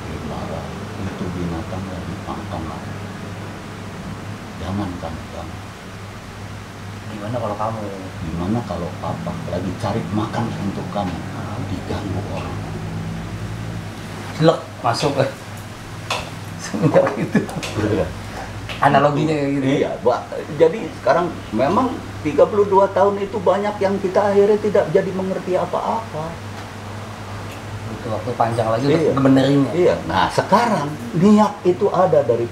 Speaker 2: Gimana? Itu binatang lagi makan lah. Jangan kamu.
Speaker 1: gimana kalau kamu?
Speaker 2: Gimana kalau papa lagi cari makan untuk kamu, diganggu orang?
Speaker 1: Jelek masuk lah. Semenjak itu. Analoginya kayak gitu.
Speaker 2: Iya, jadi sekarang memang 32 tahun itu banyak yang kita akhirnya tidak jadi mengerti apa-apa.
Speaker 1: Butuh waktu panjang lagi
Speaker 2: Iya.
Speaker 1: untuk bebenerinnya.
Speaker 2: Iya. Nah, sekarang niat itu ada dari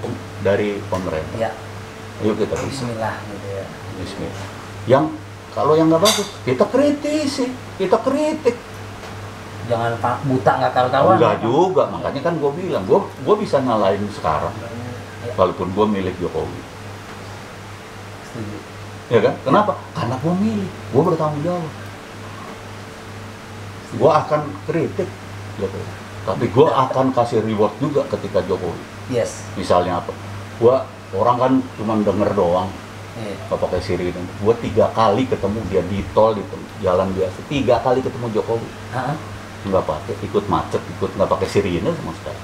Speaker 2: pemerintah.
Speaker 1: Ya,
Speaker 2: Ayo kita
Speaker 1: bismillah gitu ya.
Speaker 2: Bismillah. Yang kalau yang nggak bagus, kita kritisi, kita kritik.
Speaker 1: Jangan buta nggak karu-karuan.
Speaker 2: Enggak juga, makanya kan gue bilang, gue bisa nyalain sekarang, walaupun gue milik Jokowi.
Speaker 1: Setuju.
Speaker 2: Ya kan? Kenapa? Karena gue milih, gue bertanggung jawab. Gue akan kritik, gitu. Tapi gue akan kasih reward juga ketika Jokowi.
Speaker 1: Yes.
Speaker 2: Misalnya apa? Gue orang kan cuma denger doang,
Speaker 1: Iya.
Speaker 2: nggak pakai sirine. Gue 3 kali ketemu dia di tol, di jalan biasa. 3 kali ketemu Jokowi,
Speaker 1: Hah?
Speaker 2: nggak pakai, ikut macet, ikut nggak pakai sirine sama sekali.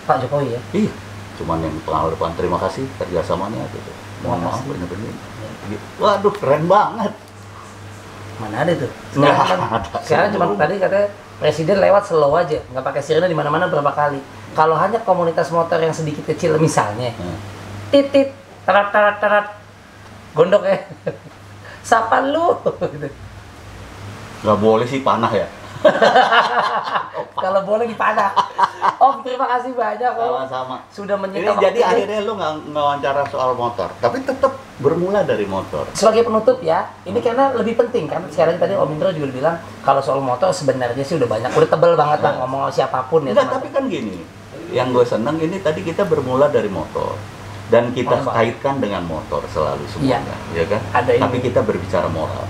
Speaker 1: Pak Jokowi ya.
Speaker 2: Iya, cuman yang pengalaman terima kasih kerjasamanya gitu. Mohon maaf
Speaker 1: Terima kasih.
Speaker 2: bener-bener. Waduh, keren banget.
Speaker 1: Mana ada tuh? Sekarang kan,
Speaker 2: Nggak ada.
Speaker 1: sekarang cuma tadi katanya presiden lewat slow aja, nggak pakai sirene di mana-mana berapa kali. Kalau hanya komunitas motor yang sedikit kecil misalnya, titit, terat, gondok ya, sapa lu. Gitu.
Speaker 2: Nggak boleh sih panah ya.
Speaker 1: Kalau boleh dipanah. Om, terima kasih banyak Om.
Speaker 2: Sama-sama.
Speaker 1: Sudah
Speaker 2: Ini
Speaker 1: menyita
Speaker 2: jadi
Speaker 1: waktu.
Speaker 2: akhirnya lu nggak wawancara soal motor, tapi tetap bermula dari motor.
Speaker 1: Sebagai penutup ya, ini karena lebih penting kan. Sekali lagi tadi Om Indro juga bilang kalau soal motor sebenarnya sih udah banyak, udah tebel banget lah ngomong sama siapapun ya.
Speaker 2: Enggak,
Speaker 1: teman.
Speaker 2: tapi kan gini, yang gue seneng ini tadi kita bermula dari motor dan kita
Speaker 1: Motor.
Speaker 2: kaitkan dengan motor selalu semuanya, ya kan?
Speaker 1: Ada ini.
Speaker 2: Tapi kita berbicara moral.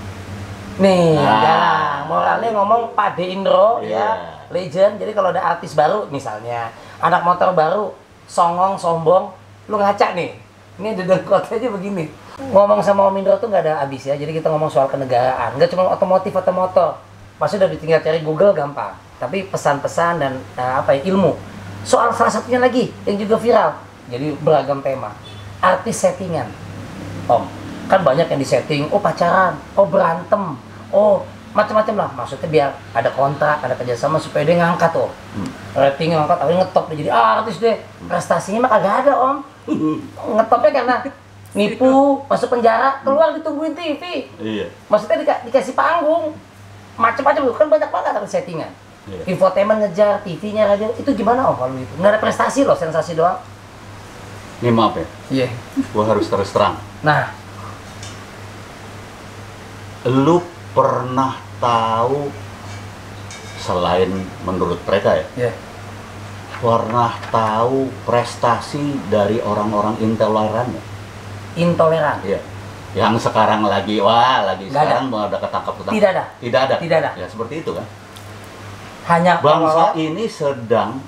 Speaker 1: Nih,
Speaker 2: Nah.
Speaker 1: jarang. Moralnya ngomong Pak De Indro
Speaker 2: Iya.
Speaker 1: ya, legend. Jadi kalau ada artis baru misalnya, anak motor baru, songong, sombong, lu ngaca nih. Ini dedengkot aja begini. Ngomong sama Om Indro tuh nggak ada habis ya. Jadi kita ngomong soal kenegaraan, nggak cuma otomotif atau motor. Pasti udah tinggal cari Google gampang. Tapi pesan-pesan dan ilmu. Soal salah satunya lagi yang juga viral. Jadi beragam tema. Artis settingan. Om, kan banyak yang disetting, oh pacaran, oh berantem, oh macam-macam lah. Maksudnya biar ada kontrak, ada kerjasama supaya dia ngangkat Om. Ratingnya ngangkat, tapi ngetop dia jadi artis deh. Prestasinya mah kagak ada Om. Ngetopnya karena nipu, masuk penjara, keluar ditungguin TV.
Speaker 2: Iya.
Speaker 1: Maksudnya dikasih panggung. Macam-macam kan banyak banget artis settingan.
Speaker 2: Iya.
Speaker 1: Infotainment ngejar, TV-nya, radio, itu gimana Om kalau itu? Nggak ada prestasi loh, sensasi doang.
Speaker 2: Ini maaf ya,
Speaker 1: Iya.
Speaker 2: gue harus terus terang.
Speaker 1: Nah,
Speaker 2: Lu pernah tahu selain menurut mereka ya,
Speaker 1: iya.
Speaker 2: pernah tahu prestasi dari orang-orang intoleran ya?
Speaker 1: Intoleran.
Speaker 2: Iya. Yang sekarang lagi, lagi
Speaker 1: Nggak
Speaker 2: sekarang mau ada ketangkap-ketangkap.
Speaker 1: Tidak ada.
Speaker 2: Tidak ada.
Speaker 1: Tidak ada.
Speaker 2: Ya seperti itu kan.
Speaker 1: Hanya
Speaker 2: Bangsa
Speaker 1: kalau-
Speaker 2: ini sedang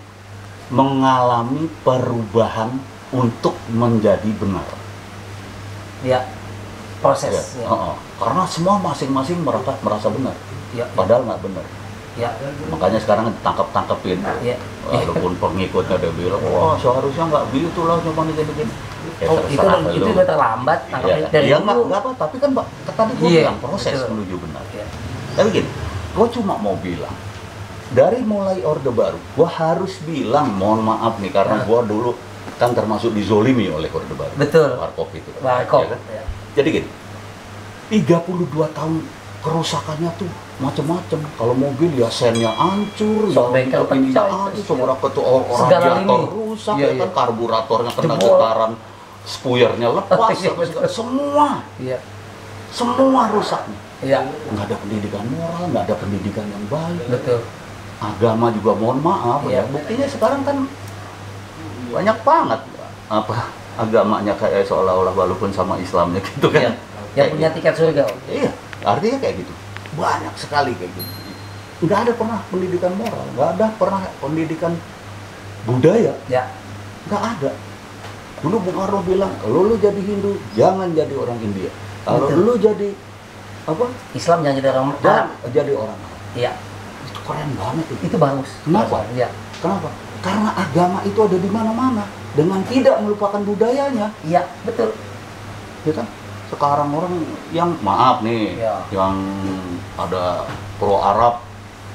Speaker 2: mengalami perubahan untuk menjadi benar.
Speaker 1: ya proses.
Speaker 2: Ya.
Speaker 1: Ya.
Speaker 2: Karena semua masing-masing merasa benar.
Speaker 1: Ya.
Speaker 2: Padahal nggak benar.
Speaker 1: Ya.
Speaker 2: Makanya sekarang ditangkap-tangkepin.
Speaker 1: Ya.
Speaker 2: Walaupun pengikutnya dia bilang, wah seharusnya nggak gitu lah, cuma gini-gini. Ya,
Speaker 1: Oh, itu
Speaker 2: terserah
Speaker 1: itu
Speaker 2: lu.
Speaker 1: udah terlambat tangkapnya dari
Speaker 2: ya
Speaker 1: dulu.
Speaker 2: nggak apa, tapi kan tadi gue
Speaker 1: Iya,
Speaker 2: bilang proses
Speaker 1: betul.
Speaker 2: menuju benar.
Speaker 1: Ya.
Speaker 2: Tapi gini, gue cuma mau bilang, dari mulai Orde Baru, gue harus bilang, mohon maaf nih, karena
Speaker 1: Nah.
Speaker 2: gue dulu kan termasuk dizolimi oleh Orde Baru.
Speaker 1: Betul.
Speaker 2: Warkop itu.
Speaker 1: Warkop.
Speaker 2: Ya kan?
Speaker 1: Ya.
Speaker 2: Jadi gini, 32 tahun kerusakannya tuh macam-macam. Kalau mobil ya sennya hancur,
Speaker 1: Sok bengkel
Speaker 2: ininya
Speaker 1: pecah,
Speaker 2: hancur,
Speaker 1: itu
Speaker 2: seberapa tuh orang
Speaker 1: segala
Speaker 2: radiator
Speaker 1: lini.
Speaker 2: rusak,
Speaker 1: Iya,
Speaker 2: ya kan
Speaker 1: iya.
Speaker 2: karburatornya kena
Speaker 1: Jebol.
Speaker 2: getaran, spuyernya lepas,
Speaker 1: Iya, betul. Iya.
Speaker 2: semua rusak.
Speaker 1: Iya.
Speaker 2: Nggak ada pendidikan moral, nggak ada pendidikan yang baik.
Speaker 1: Betul.
Speaker 2: Agama juga mohon maaf
Speaker 1: Iya.
Speaker 2: ya. Buktinya sekarang kan banyak banget agamanya kayak seolah-olah walaupun sama Islamnya gitu kan.
Speaker 1: Iya. Yang
Speaker 2: Kayak
Speaker 1: punya
Speaker 2: gitu.
Speaker 1: tiket surga. Om.
Speaker 2: Iya, artinya kayak gitu. Banyak sekali kayak gitu. Nggak ada pernah pendidikan moral, nggak ada pernah pendidikan budaya,
Speaker 1: Ya.
Speaker 2: nggak ada. Dulu Bung Karno bilang, lu jadi Hindu, jangan jadi orang India. Kalau
Speaker 1: Betul.
Speaker 2: lu jadi apa?
Speaker 1: Islam jangan jadi orang Arab.
Speaker 2: Jangan jadi orang Arab.
Speaker 1: Iya.
Speaker 2: Itu keren banget itu.
Speaker 1: Itu bagus.
Speaker 2: Kenapa?
Speaker 1: Iya.
Speaker 2: Kenapa? Karena agama itu ada di mana-mana dengan tidak melupakan budayanya,
Speaker 1: Iya, betul.
Speaker 2: ya kan? Sekarang orang yang maaf nih,
Speaker 1: Ya.
Speaker 2: yang ada pro Arab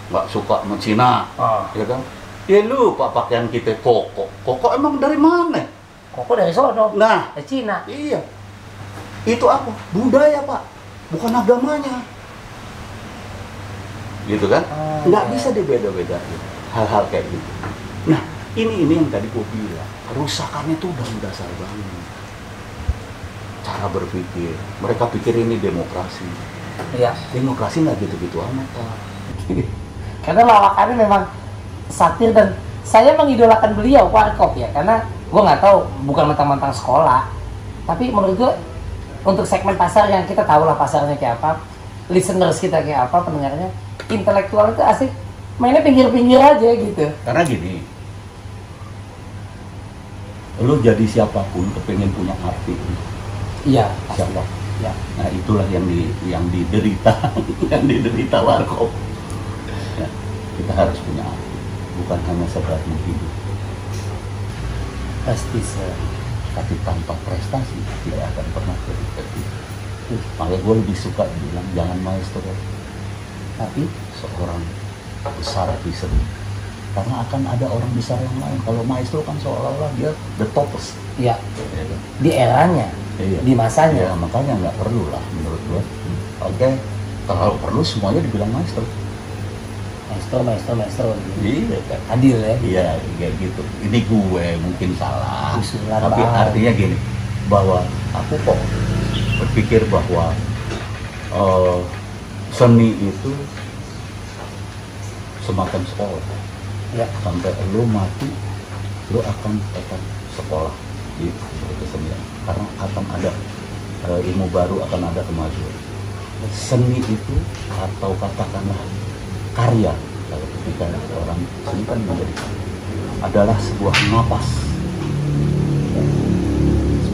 Speaker 2: nggak suka sama Cina,
Speaker 1: Oh.
Speaker 2: ya kan? Ya lupa pakaian kita koko. Koko emang dari mana?
Speaker 1: Koko dari sono.
Speaker 2: Nah,
Speaker 1: Dari Cina.
Speaker 2: iya. Itu apa? Budaya, Pak. Bukan agamanya. Gitu kan?
Speaker 1: Oh,
Speaker 2: Nggak
Speaker 1: iya.
Speaker 2: bisa dibeda-bedain hal-hal kayak gitu. Nah, ini yang tadi gue bilang. Kerusakannya tuh udah mendasar banget. Cara berpikir. Mereka pikir ini demokrasi.
Speaker 1: Iya.
Speaker 2: Demokrasi nggak gitu-gitu amat, Pak.
Speaker 1: Karena lawakannya memang satir dan saya mengidolakan beliau Warkop ya, karena gue nggak tahu, bukan mentang-mentang sekolah, tapi menurut gue untuk segmen pasar yang kita tahu lah pasarnya kayak apa, listeners kita kayak apa, pendengarnya, intelektual itu asik mainnya pinggir-pinggir aja gitu.
Speaker 2: Karena gini, lu jadi siapapun kepengen punya arti.
Speaker 1: Iya.
Speaker 2: Siapa?
Speaker 1: Ya.
Speaker 2: Nah itulah yang diderita, yang diderita Warkop. Ya, kita harus punya arti, bukan hanya sekedar menghidup.
Speaker 1: prestise.
Speaker 2: Tapi tanpa prestasi tidak akan pernah jadi prestise. Makanya gue lebih suka bilang jangan maestro, tapi seorang besar di seni. Karena akan ada orang besar yang lain. Kalau maestro kan seolah-olah dia the toppers.
Speaker 1: Iya.
Speaker 2: Ya, kan?
Speaker 1: Di eranya,
Speaker 2: Iya.
Speaker 1: di masanya.
Speaker 2: Ya, makanya nggak perlu lah menurut gue. Oke, kalau perlu semuanya dibilang maestro.
Speaker 1: Maestro.
Speaker 2: Iya kan.
Speaker 1: Adil ya.
Speaker 2: Iya, kayak gitu. Ini gue mungkin salah.
Speaker 1: Usulan
Speaker 2: Tapi
Speaker 1: Bang.
Speaker 2: artinya gini, bahwa aku kok berpikir bahwa seni itu semakin sekolah.
Speaker 1: Ya.
Speaker 2: Sampai lo mati, lo akan tetap sekolah di kesenian. Karena akan ada ilmu baru, akan ada kemajuan. Seni itu atau katakanlah karya, kalau ketika orang seni kan menjadi adalah sebuah napas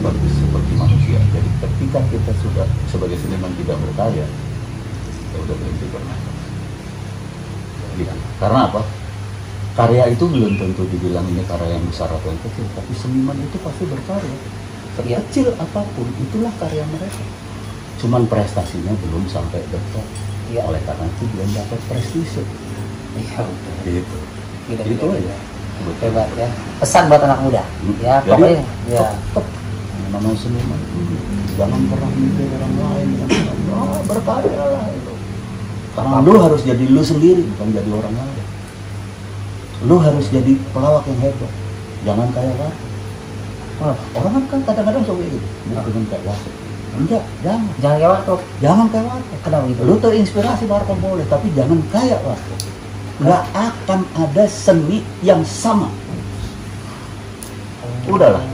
Speaker 2: seperti manusia. Jadi ketika kita sudah sebagai seniman tidak berkarya, ya udah berhenti bernapas. Gitu. Karena apa? Karya itu belum tentu dibilang ini karya yang besar atau yang kecil, tapi seniman itu pasti berkarya. Sekecil apapun, itulah karya mereka. Cuman prestasinya belum sampai dokter.
Speaker 1: Iya.
Speaker 2: Oleh karena itu belum dapat prestise.
Speaker 1: Iya, betul.
Speaker 2: Gitu.
Speaker 1: Gitu
Speaker 2: aja.
Speaker 1: Hebat ya. Pesan buat anak muda. Ya,
Speaker 2: Jadi,
Speaker 1: pokoknya ya.
Speaker 2: tetap namanya seniman. Jangan pernah mikir orang lain. Berkarya lah itu. Karena lu harus jadi lu sendiri, bukan jadi orang lain. Lu harus jadi pelawak yang hebat. Jangan kayak Warkop. Orang kan kadang-kadang coba gitu. Bukan kayak Warkop. Enggak,
Speaker 1: Jangan kayak Warkop.
Speaker 2: jangan kayak Warkop.
Speaker 1: Kenapa gitu?
Speaker 2: Lu terinspirasi Warkop boleh, tapi jangan kayak Warkop. Nggak akan ada seni yang sama. Udahlah,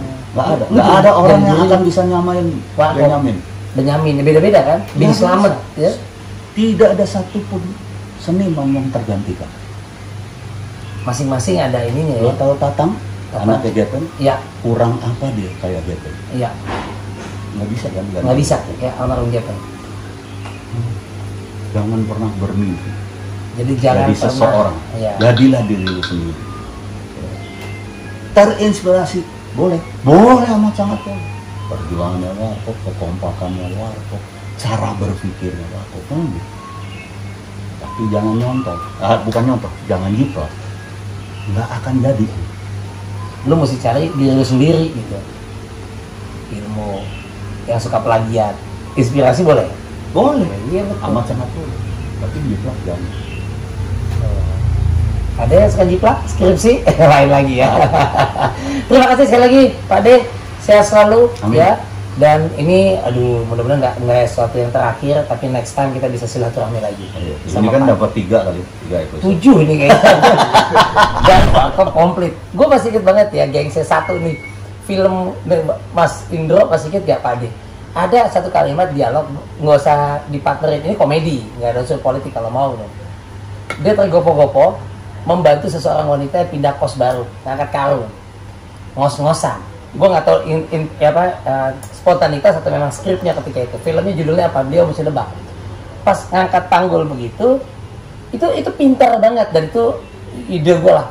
Speaker 2: nggak ada orang yang akan bisa nyamain
Speaker 1: Warkop.
Speaker 2: Benyamin.
Speaker 1: Ya beda-beda kan? Bin
Speaker 2: Nggak
Speaker 1: Slamet
Speaker 2: bisa.
Speaker 1: ya.
Speaker 2: Tidak ada satupun seniman yang tergantikan.
Speaker 1: Masing-masing ada ininya
Speaker 2: Lo
Speaker 1: ya.
Speaker 2: tahu Tatang,
Speaker 1: Apa?
Speaker 2: anak Geten,
Speaker 1: Iya,
Speaker 2: kurang apa dia kayak Geten?
Speaker 1: iya.
Speaker 2: Nggak bisa kan?
Speaker 1: Nggak bisa ya almarhum Jepang.
Speaker 2: Jangan pernah bermimpi
Speaker 1: Jadi jangan
Speaker 2: jadi
Speaker 1: pernah.
Speaker 2: seseorang.
Speaker 1: Iya.
Speaker 2: Jadilah diri lu sendiri. Terinspirasi boleh amat sangat boleh. Perjuangannya Warkop, kekompakannya Warkop, cara berpikirnya Warkop, gitu. Tapi jangan nyontoh, bukan nyontoh, jangan jiplak. Nggak akan jadi.
Speaker 1: Lu mesti cari diri lu sendiri gitu. Ilmu yang suka plagiat. Inspirasi boleh?
Speaker 2: Boleh,
Speaker 1: Iya betul.
Speaker 2: amat sangat boleh. Tapi jiplak jangan.
Speaker 1: Ada yang suka jiplak, skripsi, lain lagi ya. Terima kasih sekali lagi Pak De, sehat selalu.
Speaker 2: Amin.
Speaker 1: Ya. Dan ini, aduh, mudah-mudahan nggak sesuatu yang terakhir, tapi next time kita bisa silaturahmi lagi.
Speaker 2: Ini kan dapat 3 episode.
Speaker 1: 7 ini kayaknya. Dan Warkop komplit. Gue masih inget banget ya, geng C1 nih. Film Mas Indro masih inget gak Pak De? Ada satu kalimat dialog, nggak usah dipartnerin, ini komedi, nggak ada unsur politik kalau mau. Dia tergopo-gopo, membantu seseorang wanita yang pindah kos baru, ngangkat karung, ngos-ngosan. Gue nggak tahu spontanitas atau memang skripnya ketika itu. Filmnya judulnya apa? Dia mesti lebah. Pas ngangkat panggul begitu, itu pintar banget dan itu ide gue lah.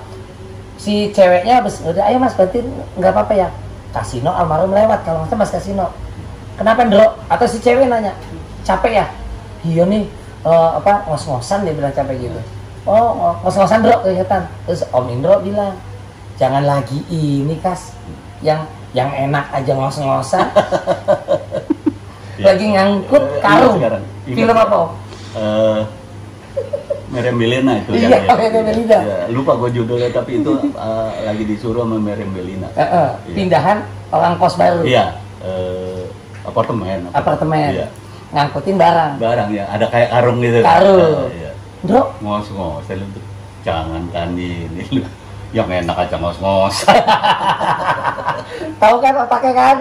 Speaker 1: Si ceweknya habis udah, ayo mas bantuin, nggak apa-apa ya. Kasino almarhum lewat, kalau nggak salah mas Kasino. Kenapa Ndro? Atau si cewek nanya, capek ya? Iya nih, ngos-ngosan dia bilang capek gitu. Oh, ngos-ngosan Ndro kelihatan. Terus Om Indro bilang, jangan lagi ini Kas, yang enak aja ngos-ngosan. Lagi ngangkut karung. Film apa?
Speaker 2: Meriam Belina itu
Speaker 1: Iya,
Speaker 2: kan,
Speaker 1: Meriam Belina.
Speaker 2: Ya, lupa gue judulnya, tapi itu lagi disuruh sama Meriam Belina.
Speaker 1: Iya. Pindahan orang kos baru.
Speaker 2: Iya, apartemen.
Speaker 1: Apartemen.
Speaker 2: Iya.
Speaker 1: Ngangkutin barang.
Speaker 2: Barang ya, ada kayak karung gitu.
Speaker 1: Karung.
Speaker 2: Iya.
Speaker 1: Ndro,
Speaker 2: Ngos-ngos, jangan kan ini lu. Yang enak aja ngos-ngos.
Speaker 1: tahu kan otaknya kan?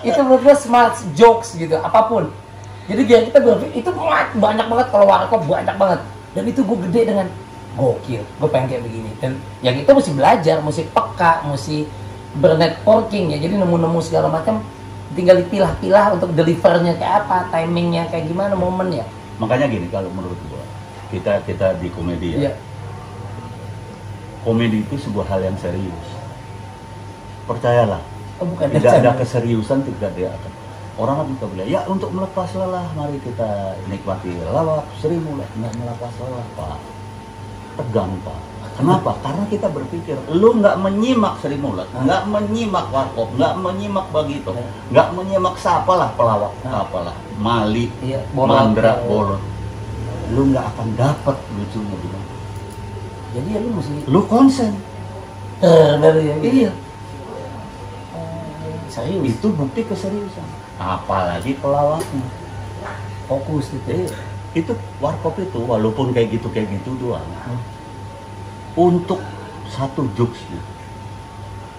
Speaker 1: Itu menurut gue smart jokes gitu, apapun. Jadi biar kita berpikir, itu banyak banget kalau Warkop, banyak banget. Dan itu gue gede dengan gokil, gue pengen kayak begini. Dan yang itu mesti belajar, mesti peka, mesti bernetworking ya. Jadi nemu-nemu segala macam, tinggal dipilah-pilah untuk delivernya kayak apa, timingnya kayak gimana, momennya.
Speaker 2: Makanya gini, kalau menurut gua, kita di komedi ya.
Speaker 1: Iya.
Speaker 2: Komedi itu sebuah hal yang serius. Percayalah,
Speaker 1: Oh, bukan
Speaker 2: tidak ada
Speaker 1: bercanda.
Speaker 2: keseriusan, tidak dia akan. Orang kan kita bilang, ya untuk melepas lelah, mari kita nikmati lawak, seribu lah, nggak melepas lelah, Pak. Tegang, Pak. Kenapa? Karena kita berpikir, lu nggak menyimak Sri Mulat, nggak menyimak Warkop, nggak menyimak Bagito, nggak menyimak siapalah pelawak, apalah, Mali,
Speaker 1: Iya, bolot.
Speaker 2: Mandra, Bolot. Lu nggak akan dapat lucunya gitu.
Speaker 1: Jadi ya lu mesti
Speaker 2: Lu konsen.
Speaker 1: baru ya.
Speaker 2: Iya.
Speaker 1: Serius.
Speaker 2: Itu bukti keseriusan. Apalagi pelawaknya.
Speaker 1: Fokus gitu.
Speaker 2: Itu Warkop itu walaupun kayak gitu doang. Untuk satu jokes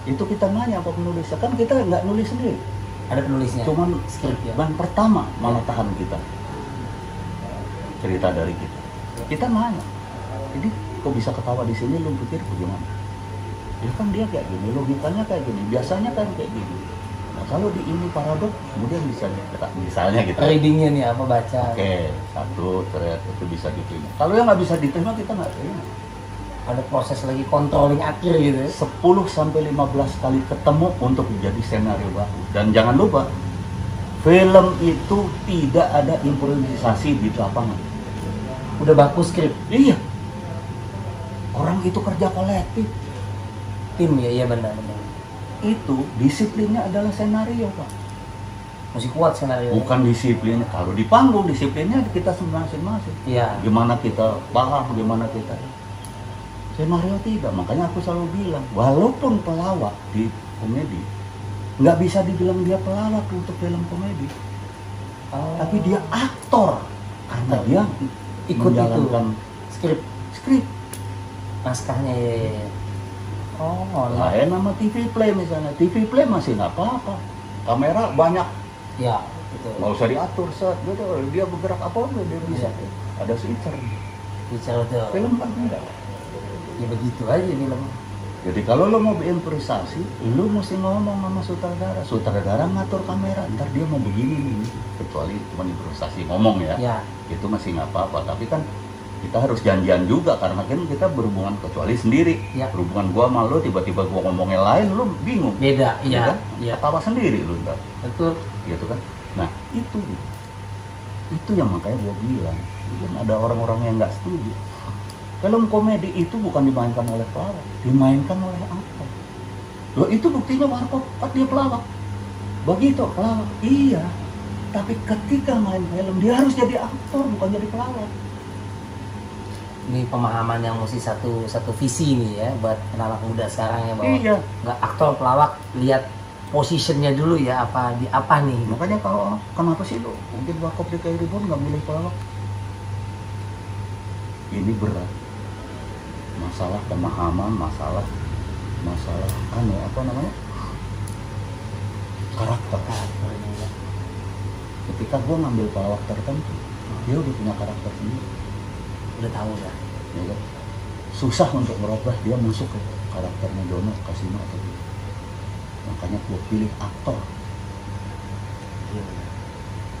Speaker 2: itu kita nanya apa penulisnya, kan kita nggak nulis sendiri,
Speaker 1: Ada penulisnya.
Speaker 2: cuman
Speaker 1: skrip ya.
Speaker 2: ban pertama malah tahan kita cerita dari kita nanya, jadi kok bisa ketawa di sini, lu pikir bagaimana? Ya kan dia kayak gini, logikanya kayak gini, biasanya kan kayak gini. Nah kalau di ini paradok kemudian bisa misalnya gitu.
Speaker 1: Readingnya nih apa baca.
Speaker 2: Oke, satu ternyata itu bisa diterima. Kalau yang nggak bisa diterima kita nggak terima.
Speaker 1: Ada proses lagi controlling akhir gitu ya.
Speaker 2: 10 sampai 15 kali ketemu untuk menjadi skenario baru. Dan jangan lupa, film itu tidak ada improvisasi di lapangan.
Speaker 1: Udah baku skrip.
Speaker 2: Iya. Orang itu kerja kolektif.
Speaker 1: Tim ya, iya benar.
Speaker 2: Itu disiplinnya adalah skenario, Pak.
Speaker 1: Mesti kuat skenario.
Speaker 2: Bukan disiplinnya. Kalau di panggung disiplinnya kita masing-masing.
Speaker 1: Iya.
Speaker 2: Gimana kita paham, gimana kita skenario tidak. Makanya aku selalu bilang, walaupun pelawak di komedi, nggak bisa dibilang dia pelawak untuk film komedi, tapi dia aktor karena dia
Speaker 1: ikut
Speaker 2: menjalankan
Speaker 1: skrip
Speaker 2: skrip.
Speaker 1: naskahnya ya. Oh,
Speaker 2: Lain sama TV play misalnya, TV play masih nggak apa-apa, kamera banyak,
Speaker 1: ya betul.
Speaker 2: nggak usah diatur set, gitu. Dia bergerak apa dia bisa, ada switcher.
Speaker 1: Bicara tuh.
Speaker 2: Film kan enggak.
Speaker 1: Ya begitu aja film.
Speaker 2: Jadi kalau lo mau berimprovisasi, lo mesti ngomong sama sutradara. Sutradara ngatur kamera, ntar dia mau begini nih. Kecuali cuma improvisasi ngomong ya,
Speaker 1: Ya.
Speaker 2: itu masih nggak apa-apa. Tapi kan kita harus janjian juga karena kan kita berhubungan, kecuali sendiri.
Speaker 1: Ya.
Speaker 2: Berhubungan gua sama lo, tiba-tiba gua ngomongnya lain, lo bingung.
Speaker 1: Beda,
Speaker 2: Ya
Speaker 1: iya.
Speaker 2: kan?
Speaker 1: Iya.
Speaker 2: Ketawa sendiri lo ntar,
Speaker 1: Betul.
Speaker 2: gitu kan? Nah itu yang makanya gua bilang, mungkin ada orang-orang yang nggak setuju. Film komedi itu bukan dimainkan oleh pelawak, dimainkan oleh aktor. Loh itu buktinya Warkop, kan dia pelawak. Begitu pelawak, iya. Tapi ketika main film dia harus jadi aktor, bukan jadi pelawak.
Speaker 1: Ini pemahaman yang mesti satu visi nih ya buat anak muda sekarang ya, bahwa
Speaker 2: Iya.
Speaker 1: nggak aktor pelawak, lihat positionnya dulu ya, apa di apa nih.
Speaker 2: Makanya kalau kenapa sih lo mungkin Warkop di Ribon nggak milih pelawak? Ini berat. Masalah pemahaman, masalah apa namanya? Karakter. Ketika gue ngambil pelawak tertentu, dia udah punya karakter sendiri,
Speaker 1: Udah tahu ya.
Speaker 2: ya kan? Susah untuk merubah dia masuk ke karakternya Dono, Kasino atau gitu. Makanya gue pilih aktor.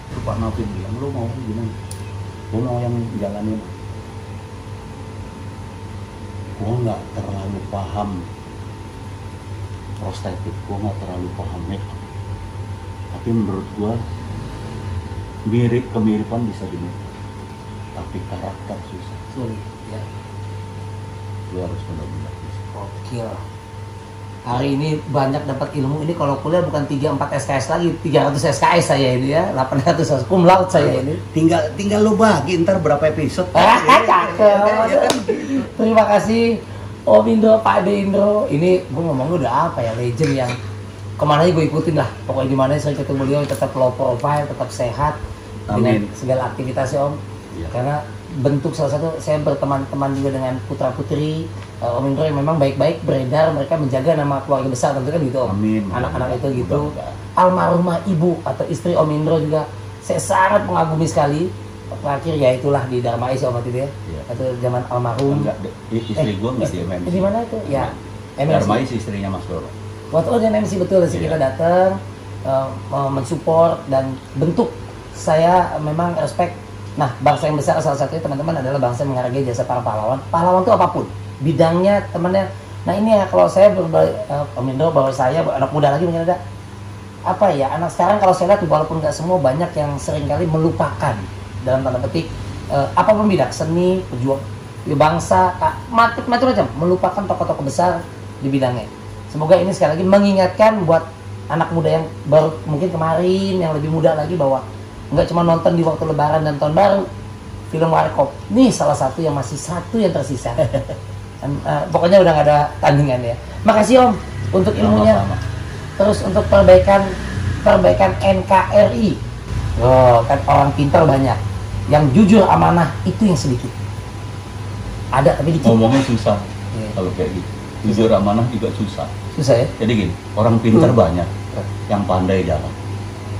Speaker 2: Itu Pak Navin bilang, lo mau gimana? Gue mau yang jalanin. Gue nggak terlalu paham prostetik, gue nggak terlalu paham makeup. Tapi menurut gue kemiripan bisa dimiliki, tapi karakter susah.
Speaker 1: Sulit ya.
Speaker 2: Lu harus benar-benar bisa.
Speaker 1: Gokil. Hari ini banyak dapat ilmu. Ini kalau kuliah bukan 3-4 SKS lagi, 300 SKS saya ini ya, 800 cum laude saya ini.
Speaker 2: Tinggal lu bagi ntar berapa episode.
Speaker 1: Cakep. Terima kasih Om Indro, Pak De Indro. Ini gue ngomongnya udah apa ya, legend yang kemana aja gue ikutin lah. Pokoknya dimana saya ketemu beliau tetap low profile, tetap sehat dengan
Speaker 2: Amin.
Speaker 1: segala aktivitasnya Om.
Speaker 2: Iya.
Speaker 1: Karena bentuk salah satu saya berteman-teman juga dengan putra putri Om Indro yang memang baik-baik beredar, mereka menjaga nama keluarga besar tentu kan gitu Om.
Speaker 2: Amin.
Speaker 1: Anak-anak itu gitu.
Speaker 2: Mudah-mudahan.
Speaker 1: Almarhumah ibu atau istri Om Indro juga saya sangat mengagumi sekali. Terakhir ya itulah di Dharma Isi Om itu ya.
Speaker 2: Iya.
Speaker 1: Atau zaman almarhum.
Speaker 2: Enggak, istri gue enggak di MNC.
Speaker 1: Di mana itu? Ya.
Speaker 2: Darmais istrinya Mas Doro.
Speaker 1: Waktu di MNC betul sih,
Speaker 2: Iya.
Speaker 1: kita datang mensupport dan bentuk saya memang respect. Nah, bangsa yang besar salah satunya teman-teman adalah bangsa yang menghargai jasa para pahlawan. Pahlawan itu apapun bidangnya, temannya Nah ini ya kalau saya Om Indro, bahwa saya anak muda lagi mungkin ada apa ya, anak sekarang kalau saya lihat walaupun nggak semua, banyak yang seringkali melupakan dalam tanda petik apapun bidang seni, pejuang bangsa, macam-macam, melupakan tokoh-tokoh besar di bidangnya. Semoga ini sekali lagi mengingatkan buat anak muda yang baru mungkin kemarin, yang lebih muda lagi, bahwa nggak cuma nonton di waktu Lebaran dan Tahun Baru film Warkop. Ini salah satu yang masih satu yang tersisa. Pokoknya udah nggak ada tandingan ya. Makasih Om untuk ilmunya.
Speaker 2: Sama-sama.
Speaker 1: Terus untuk perbaikan NKRI. Oh, kan orang pintar banyak. Yang jujur amanah itu yang sedikit. Ada tapi dikit.
Speaker 2: Ngomongnya susah
Speaker 1: Iya.
Speaker 2: kalau kayak gitu. Jujur amanah juga susah.
Speaker 1: Susah ya?
Speaker 2: Jadi gini, orang pintar banyak, yang pandai jalan.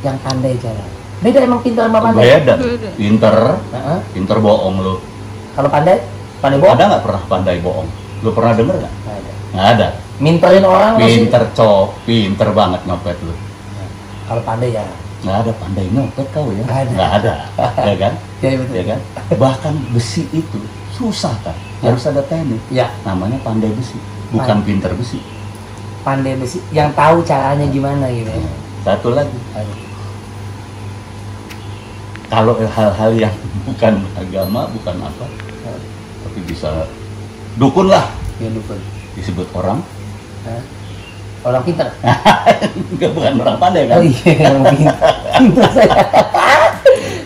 Speaker 1: Yang pandai jalan. Beda emang pintar sama pandai.
Speaker 2: Beda. Pinter,
Speaker 1: Heeh.
Speaker 2: pinter bohong lu.
Speaker 1: Kalau pandai bohong?
Speaker 2: Ada nggak pernah pandai bohong? Lu pernah denger nggak?
Speaker 1: Nggak ada.
Speaker 2: Nggak ada.
Speaker 1: Minterin orang masih.
Speaker 2: Pinter pinter banget nyopet lu.
Speaker 1: Kalau pandai ya.
Speaker 2: Nggak ada pandai nyopet kau ya?
Speaker 1: Nggak ada.
Speaker 2: Nggak ada, ya kan?
Speaker 1: Ya betul.
Speaker 2: Ya kan? Bahkan besi itu susah kan? Harus ada teknik.
Speaker 1: Ya,
Speaker 2: Namanya pandai besi, bukan pinter besi.
Speaker 1: pandai besi. Yang tahu caranya gimana gitu ya.
Speaker 2: Satu lagi,
Speaker 1: Aduh.
Speaker 2: kalau hal-hal yang bukan agama, bukan apa, tapi bisa dukun lah,
Speaker 1: Ya dukun.
Speaker 2: disebut orang.
Speaker 1: Hah? Orang pintar.
Speaker 2: Enggak, bukan orang pandai kan?
Speaker 1: Oh iya, mungkin. Pintar saya.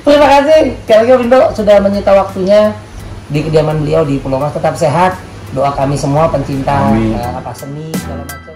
Speaker 1: Terima kasih sekali lagi Om Indro sudah menyita waktunya di kediaman beliau di Pulau Mas. Tetap sehat. Doa kami semua pencinta
Speaker 2: Amin.
Speaker 1: apa seni segala macam.